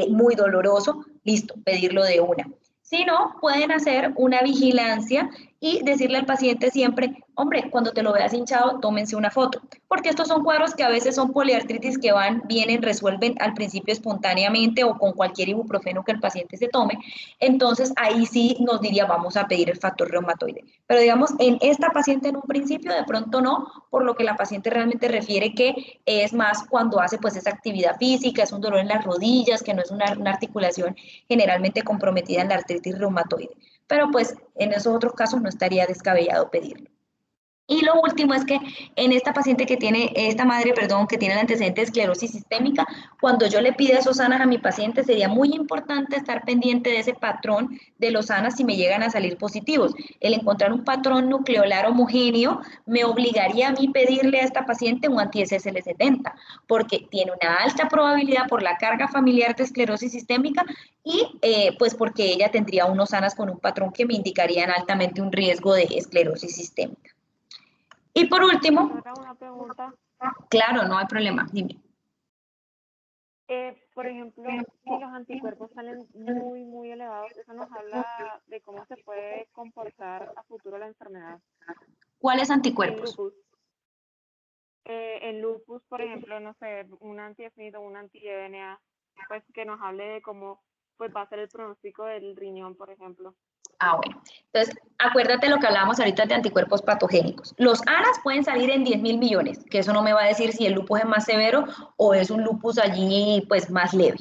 muy doloroso, listo, pedirlo de una. Si no, pueden hacer una vigilancia y decirle al paciente siempre, hombre, cuando te lo veas hinchado, tómense una foto, porque estos son cuadros que a veces son poliartritis que van, vienen, resuelven al principio espontáneamente o con cualquier ibuprofeno que el paciente se tome, entonces ahí sí nos diría, vamos a pedir el factor reumatoide. Pero digamos, en esta paciente en un principio, de pronto no, por lo que la paciente realmente refiere que es más cuando hace pues esa actividad física, es un dolor en las rodillas, que no es una articulación generalmente comprometida en la artritis reumatoide. Pero pues en esos otros casos no estaría descabellado pedirlo. Y lo último es que en esta paciente que tiene, esta madre, perdón, que tiene el antecedente de esclerosis sistémica, cuando yo le pida esos ANAS a mi paciente, sería muy importante estar pendiente de ese patrón de los ANAS si me llegan a salir positivos. El encontrar un patrón nucleolar homogéneo me obligaría a mí pedirle a esta paciente un anti-SSL70, porque tiene una alta probabilidad por la carga familiar de esclerosis sistémica y pues porque ella tendría unos ANAS con un patrón que me indicarían altamente un riesgo de esclerosis sistémica. Y por último, Ahora una pregunta. claro, no hay problema, dime. Por ejemplo, si los anticuerpos salen muy, muy elevados, eso nos habla de cómo se puede comportar a futuro la enfermedad. ¿Cuáles En anticuerpos? lupus. En lupus, por ejemplo, no sé, un anti-SNID o un anti-DNA, pues que nos hable de cómo pues va a ser el pronóstico del riñón, por ejemplo. Ah, bueno. Entonces, acuérdate lo que hablábamos ahorita de anticuerpos patogénicos. Los ANAS pueden salir en 10.000 millones, que eso no me va a decir si el lupus es más severo o es un lupus allí pues más leve.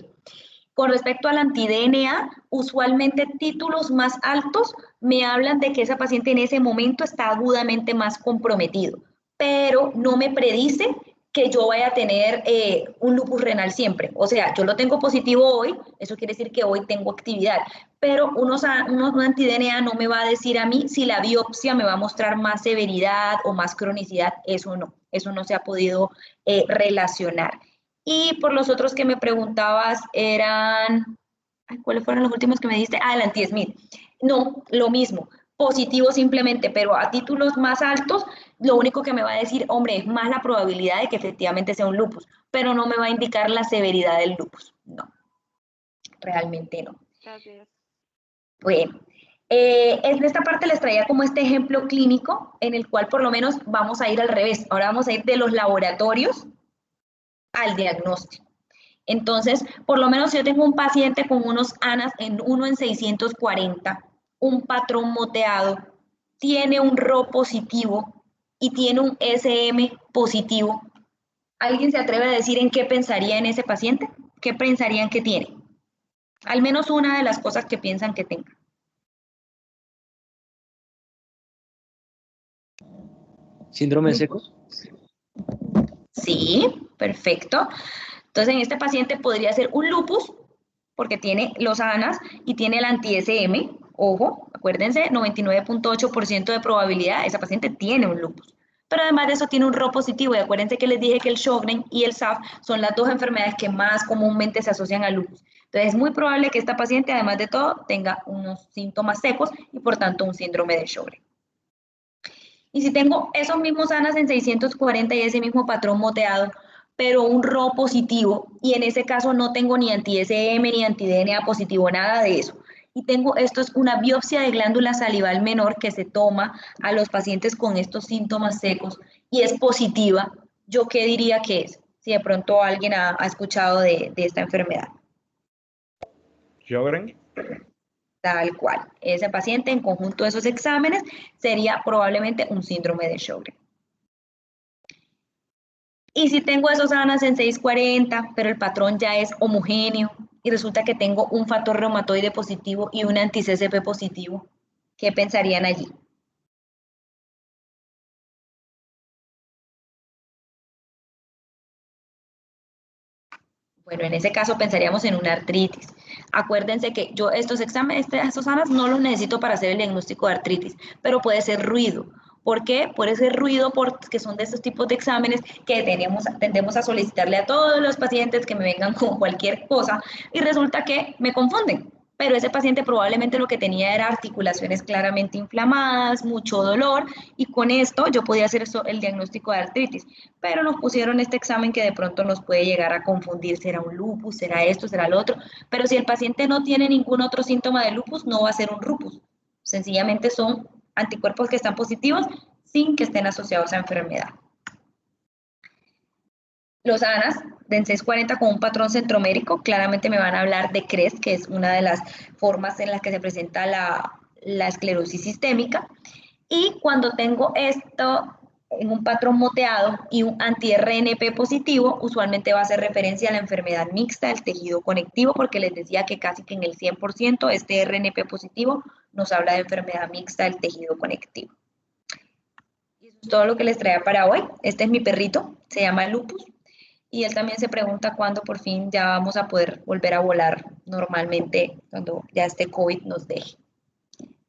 Con respecto al anti-DNA, usualmente títulos más altos me hablan de que esa paciente en ese momento está agudamente más comprometido, pero no me predice que yo vaya a tener un lupus renal siempre. O sea, yo lo tengo positivo hoy, eso quiere decir que hoy tengo actividad, pero un anti-DNA no me va a decir a mí si la biopsia me va a mostrar más severidad o más cronicidad, eso no se ha podido relacionar. Y por los otros que me preguntabas eran, ¿cuáles fueron los últimos que me diste? Ah, el anti-SMID. No, lo mismo, positivo simplemente, pero a títulos más altos, lo único que me va a decir, hombre, es más la probabilidad de que efectivamente sea un lupus, pero no me va a indicar la severidad del lupus. No, realmente no. Gracias. Bueno, en esta parte les traía como este ejemplo clínico en el cual por lo menos vamos a ir al revés. Ahora vamos a ir de los laboratorios al diagnóstico. Entonces, por lo menos si yo tengo un paciente con unos ANAS en 1 en 640, un patrón moteado, tiene un RO positivo y tiene un SM positivo, ¿alguien se atreve a decir en qué pensaría en ese paciente? ¿Qué pensarían que tiene? Al menos una de las cosas que piensan que tenga. ¿Síndrome de secos? Sí, perfecto. Entonces, en este paciente podría ser un lupus, porque tiene los ANAS y tiene el anti-SM. Ojo, acuérdense, 99.8% de probabilidad, esa paciente tiene un lupus. Pero además de eso tiene un RO positivo y acuérdense que les dije que el Sjögren y el SAF son las dos enfermedades que más comúnmente se asocian al lupus. Entonces es muy probable que esta paciente, además de todo, tenga unos síntomas secos y por tanto un síndrome de Sjögren. Y si tengo esos mismos ANAS en 640 y ese mismo patrón moteado, pero un RO positivo, y en ese caso no tengo ni anti-SM ni anti-DNA positivo, nada de eso. Y tengo, esto es una biopsia de glándula salival menor que se toma a los pacientes con estos síntomas secos y es positiva, ¿yo qué diría que es? Si de pronto alguien ha escuchado de esta enfermedad. Sjögren. Tal cual. Ese paciente en conjunto de esos exámenes sería probablemente un síndrome de Sjögren. Y si tengo esos ANAS en 640, pero el patrón ya es homogéneo y resulta que tengo un factor reumatoide positivo y un anti-CCP positivo, ¿qué pensarían allí? Bueno, en ese caso pensaríamos en una artritis. Acuérdense que yo estos exámenes, estos ANAS no los necesito para hacer el diagnóstico de artritis, pero puede ser ruido. ¿Por qué? Por ese ruido, porque son de estos tipos de exámenes que tendemos a solicitarle a todos los pacientes que me vengan con cualquier cosa y resulta que me confunden. Pero ese paciente probablemente lo que tenía era articulaciones claramente inflamadas, mucho dolor, y con esto yo podía hacer el diagnóstico de artritis. Pero nos pusieron este examen que de pronto nos puede llegar a confundir, será un lupus, será esto, será lo otro. Pero si el paciente no tiene ningún otro síntoma de lupus, no va a ser un lupus. Sencillamente son anticuerpos que están positivos sin que estén asociados a enfermedad. Los ANAS de ENCES 40 con un patrón centromérico claramente me van a hablar de CREST, que es una de las formas en las que se presenta la esclerosis sistémica. Y cuando tengo esto en un patrón moteado y un anti-RNP positivo, usualmente va a hacer referencia a la enfermedad mixta del tejido conectivo, porque les decía que casi que en el 100% este RNP positivo nos habla de enfermedad mixta del tejido conectivo. Y eso es todo lo que les traía para hoy. Este es mi perrito, se llama Lupus. Y él también se pregunta cuándo por fin ya vamos a poder volver a volar normalmente, cuando ya este COVID nos deje.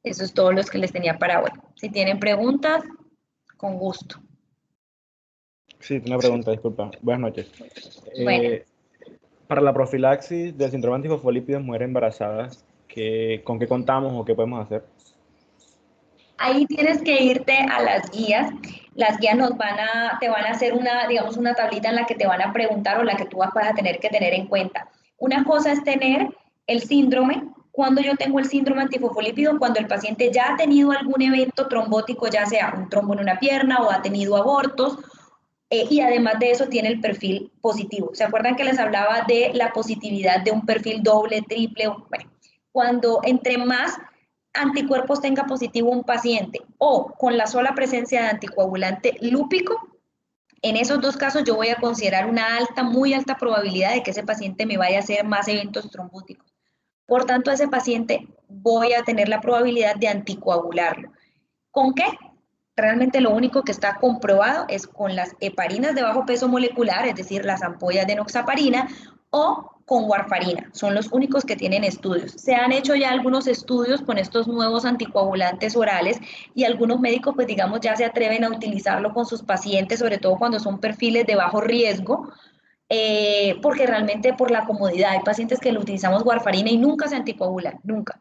Eso es todo lo que les tenía para hoy. Si tienen preguntas, con gusto. Sí, una pregunta, disculpa. Buenas noches. Bueno. Para la profilaxis del síndrome antifosfolípido en mujeres embarazadas, ¿con qué contamos o qué podemos hacer? Ahí tienes que irte a las guías. Las guías te van a hacer digamos, una tablita en la que te van a preguntar o la que tú vas a tener que tener en cuenta. Una cosa es tener el síndrome. Cuando yo tengo el síndrome antifosfolípido, cuando el paciente ya ha tenido algún evento trombótico, ya sea un trombo en una pierna o ha tenido abortos, y además de eso tiene el perfil positivo. ¿Se acuerdan que les hablaba de la positividad de un perfil doble, triple? Bueno, cuando entre más anticuerpos tenga positivo un paciente o con la sola presencia de anticoagulante lúpico, en esos dos casos yo voy a considerar una muy alta probabilidad de que ese paciente me vaya a hacer más eventos trombóticos. Por tanto, a ese paciente voy a tener la probabilidad de anticoagularlo. ¿Con qué? Realmente lo único que está comprobado es con las heparinas de bajo peso molecular, es decir, las ampollas de enoxaparina, o con warfarina. Son los únicos que tienen estudios. Se han hecho ya algunos estudios con estos nuevos anticoagulantes orales y algunos médicos, pues digamos, ya se atreven a utilizarlo con sus pacientes, sobre todo cuando son perfiles de bajo riesgo, porque realmente por la comodidad. Hay pacientes que lo utilizamos warfarina y nunca se anticoagulan, nunca.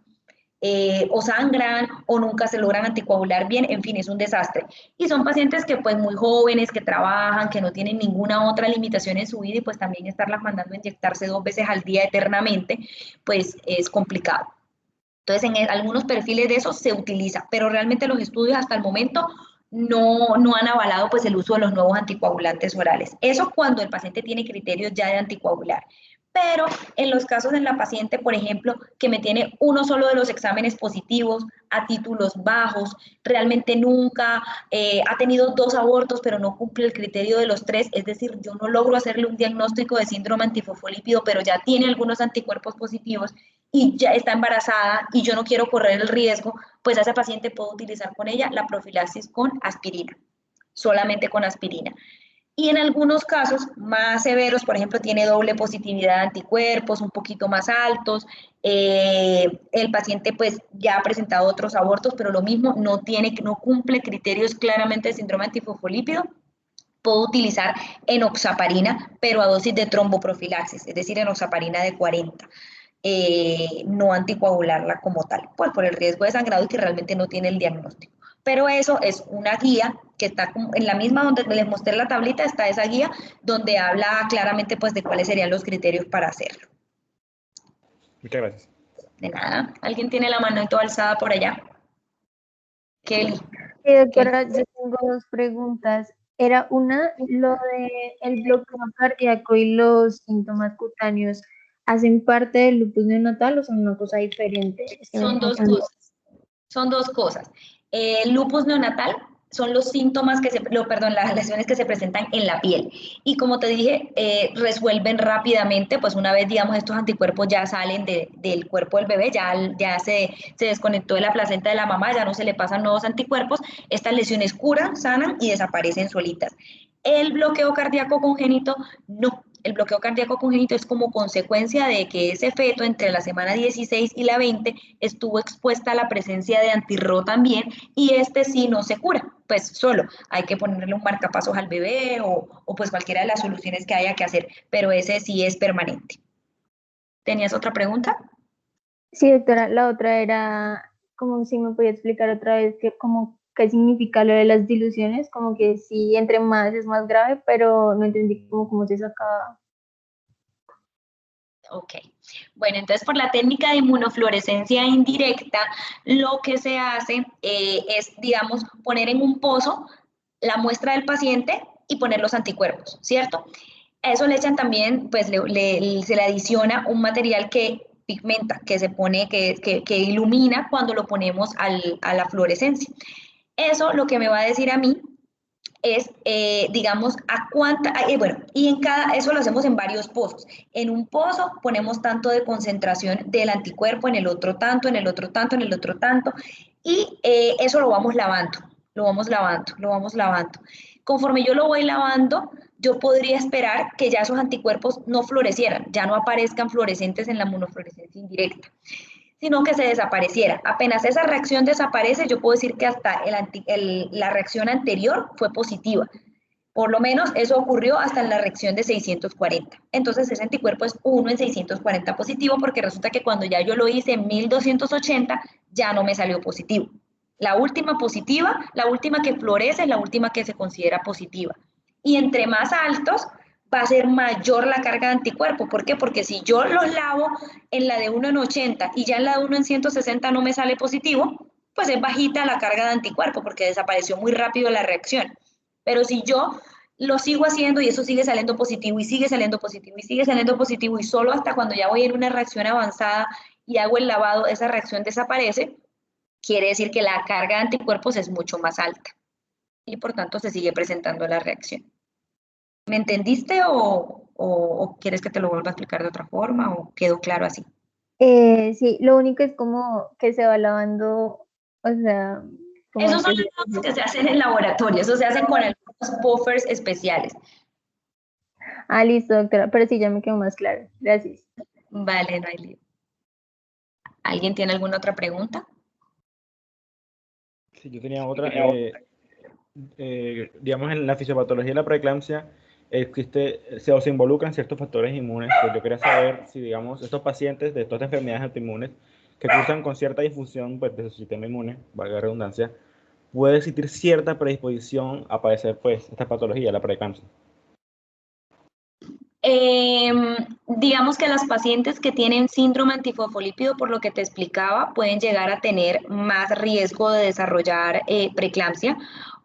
O sangran o nunca se logran anticoagular bien, en fin, es un desastre. Y son pacientes que pues muy jóvenes, que trabajan, que no tienen ninguna otra limitación en su vida y pues también estarlas mandando a inyectarse 2 veces al día eternamente, pues es complicado. Entonces en algunos perfiles de esos se utiliza, pero realmente los estudios hasta el momento no han avalado pues el uso de los nuevos anticoagulantes orales. Eso cuando el paciente tiene criterios ya de anticoagular. Pero en los casos en la paciente, por ejemplo, que me tiene uno solo de los exámenes positivos, a títulos bajos, realmente nunca ha tenido 2 abortos, pero no cumple el criterio de los 3, es decir, yo no logro hacerle un diagnóstico de síndrome antifosfolípido, pero ya tiene algunos anticuerpos positivos y ya está embarazada y yo no quiero correr el riesgo, pues a esa paciente puedo utilizar con ella la profilaxis con aspirina, solamente con aspirina. Y en algunos casos más severos, por ejemplo, tiene doble positividad de anticuerpos, un poquito más altos, el paciente pues ya ha presentado otros abortos, pero lo mismo, no cumple criterios claramente de síndrome antifosfolípido, puedo utilizar enoxaparina, pero a dosis de tromboprofilaxis, es decir, enoxaparina de 40. No anticoagularla como tal, pues por el riesgo de sangrado y que realmente no tiene el diagnóstico. Pero eso es una guía que está en la misma donde les mostré la tablita, está esa guía donde habla claramente pues de cuáles serían los criterios para hacerlo. Muchas gracias. De nada. ¿Alguien tiene la manito alzada por allá? Kelly. Sí, doctora, yo tengo 2 preguntas. Era una, lo de el bloqueo cardíaco y los síntomas cutáneos, ¿hacen parte del lupus neonatal o son una cosa diferente? Son 2 cosas. Son 2 cosas. El lupus neonatal son los síntomas las lesiones que se presentan en la piel. Y como te dije, resuelven rápidamente, pues una vez, digamos, estos anticuerpos ya salen del cuerpo del bebé, ya se desconectó de la placenta de la mamá, ya no se le pasan nuevos anticuerpos, estas lesiones curan, sanan y desaparecen solitas. El bloqueo cardíaco congénito, no. el bloqueo cardíaco congénito es como consecuencia de que ese feto entre la semana 16 y la 20 estuvo expuesta a la presencia de antirro también y este sí no se cura, pues solo hay que ponerle un marcapasos al bebé o pues cualquiera de las soluciones que haya que hacer, pero ese sí es permanente. ¿Tenías otra pregunta? Sí, doctora, la otra era como si me podía explicar otra vez como qué significa lo de las diluciones, como que sí, entre más es más grave, pero no entendí cómo se sacaba. Ok, bueno, entonces por la técnica de inmunofluorescencia indirecta, lo que se hace es, digamos, poner en un pozo la muestra del paciente y poner los anticuerpos, ¿cierto? A eso le echan también, pues se le adiciona un material que pigmenta, que se pone, que ilumina cuando lo ponemos a la fluorescencia. Eso lo que me va a decir a mí es, digamos, a cuánta, bueno, y en cada, eso lo hacemos en varios pozos. En un pozo ponemos tanto de concentración del anticuerpo, en el otro tanto, en el otro tanto, en el otro tanto, y eso lo vamos lavando, lo vamos lavando, lo vamos lavando. Conforme yo lo voy lavando, yo podría esperar que ya esos anticuerpos no florecieran, ya no aparezcan fluorescentes en la inmunofluorescencia indirecta, sino que se desapareciera. Apenas esa reacción desaparece, yo puedo decir que hasta la reacción anterior fue positiva. Por lo menos eso ocurrió hasta en la reacción de 640. Entonces ese anticuerpo es 1 en 640 positivo porque resulta que cuando ya yo lo hice en 1280 ya no me salió positivo. La última positiva, la última que florece es la última que se considera positiva. Y entre más altos va a ser mayor la carga de anticuerpo. ¿Por qué? Porque si yo los lavo en la de 1 en 80 y ya en la de 1 en 160 no me sale positivo, pues es bajita la carga de anticuerpo porque desapareció muy rápido la reacción. Pero si yo lo sigo haciendo y eso sigue saliendo positivo y sigue saliendo positivo y sigue saliendo positivo y solo hasta cuando ya voy en una reacción avanzada y hago el lavado, esa reacción desaparece, quiere decir que la carga de anticuerpos es mucho más alta y por tanto se sigue presentando la reacción. ¿Me entendiste o quieres que te lo vuelva a explicar de otra forma o quedó claro así? Sí, lo único es como que se va lavando, o sea, como Esos el son los proceso. lavados que se hacen en laboratorio, esos se hacen con algunos buffers especiales. Ah, listo, doctora, pero sí, ya me quedó más claro. Gracias. Vale, no hay lío. ¿Alguien tiene alguna otra pregunta? Sí, yo tenía otra. Digamos, en la fisiopatología de la preeclampsia se involucran ciertos factores inmunes. Pues yo quería saber si, digamos, estos pacientes de todas estas enfermedades autoinmunes que cursan con cierta difusión pues, de su sistema inmune, valga la redundancia, puede existir cierta predisposición a padecer pues, esta patología, la preeclampsia. Digamos que las pacientes que tienen síndrome antifosfolípido, por lo que te explicaba, pueden llegar a tener más riesgo de desarrollar preeclampsia,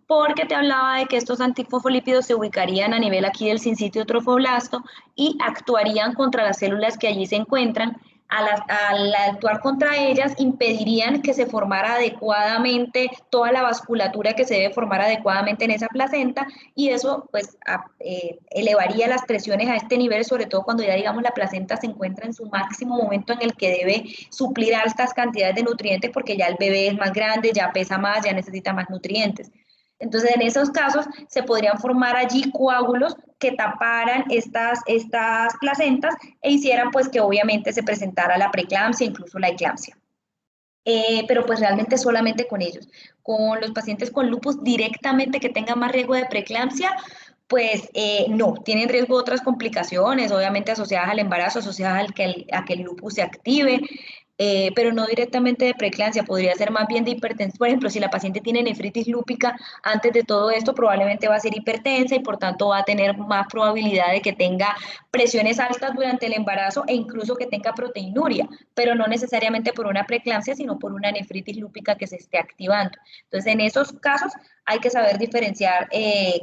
porque te hablaba de que estos antifosfolípidos se ubicarían a nivel aquí del sincitio trofoblasto y actuarían contra las células que allí se encuentran. Al actuar contra ellas, impedirían que se formara adecuadamente toda la vasculatura que se debe formar adecuadamente en esa placenta y eso pues elevaría las presiones a este nivel, sobre todo cuando ya digamos la placenta se encuentra en su máximo momento en el que debe suplir altas cantidades de nutrientes porque ya el bebé es más grande, ya pesa más, ya necesita más nutrientes. Entonces, en esos casos se podrían formar allí coágulos que taparan estas placentas e hicieran pues que obviamente se presentara la preeclampsia, incluso la eclampsia. Pero pues realmente solamente con ellos. Con los pacientes con lupus directamente que tengan más riesgo de preeclampsia, pues no, tienen riesgo de otras complicaciones, obviamente asociadas al embarazo, asociadas a que el lupus se active, pero no directamente de preeclampsia, podría ser más bien de hipertensión. Por ejemplo, si la paciente tiene nefritis lúpica, antes de todo esto probablemente va a ser hipertensa y por tanto va a tener más probabilidad de que tenga presiones altas durante el embarazo e incluso que tenga proteinuria, pero no necesariamente por una preeclampsia, sino por una nefritis lúpica que se esté activando. Entonces, en esos casos hay que saber diferenciar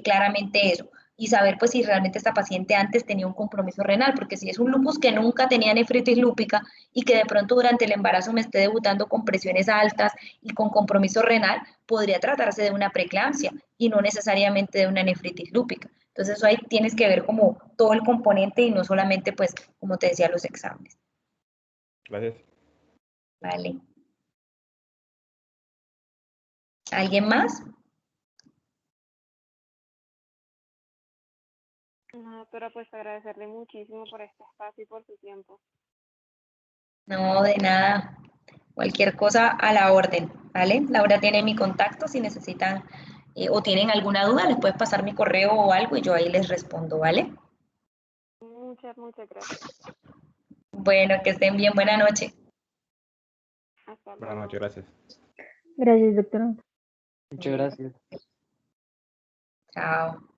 claramente eso y saber pues si realmente esta paciente antes tenía un compromiso renal, porque si es un lupus que nunca tenía nefritis lúpica y que de pronto durante el embarazo me esté debutando con presiones altas y con compromiso renal, podría tratarse de una preeclampsia y no necesariamente de una nefritis lúpica. Entonces eso ahí tienes que ver como todo el componente y no solamente pues como te decía los exámenes. Gracias. Vale. ¿Alguien más? No, doctora, pues agradecerle muchísimo por este espacio y por su tiempo. No, de nada. Cualquier cosa a la orden, ¿vale? Laura tiene mi contacto si necesitan o tienen alguna duda, les puedes pasar mi correo o algo y yo ahí les respondo, ¿vale? Muchas, muchas gracias. Bueno, que estén bien, buena noche. Hasta Buenas luego. noches, gracias. Gracias, doctora. Muchas gracias. Chao.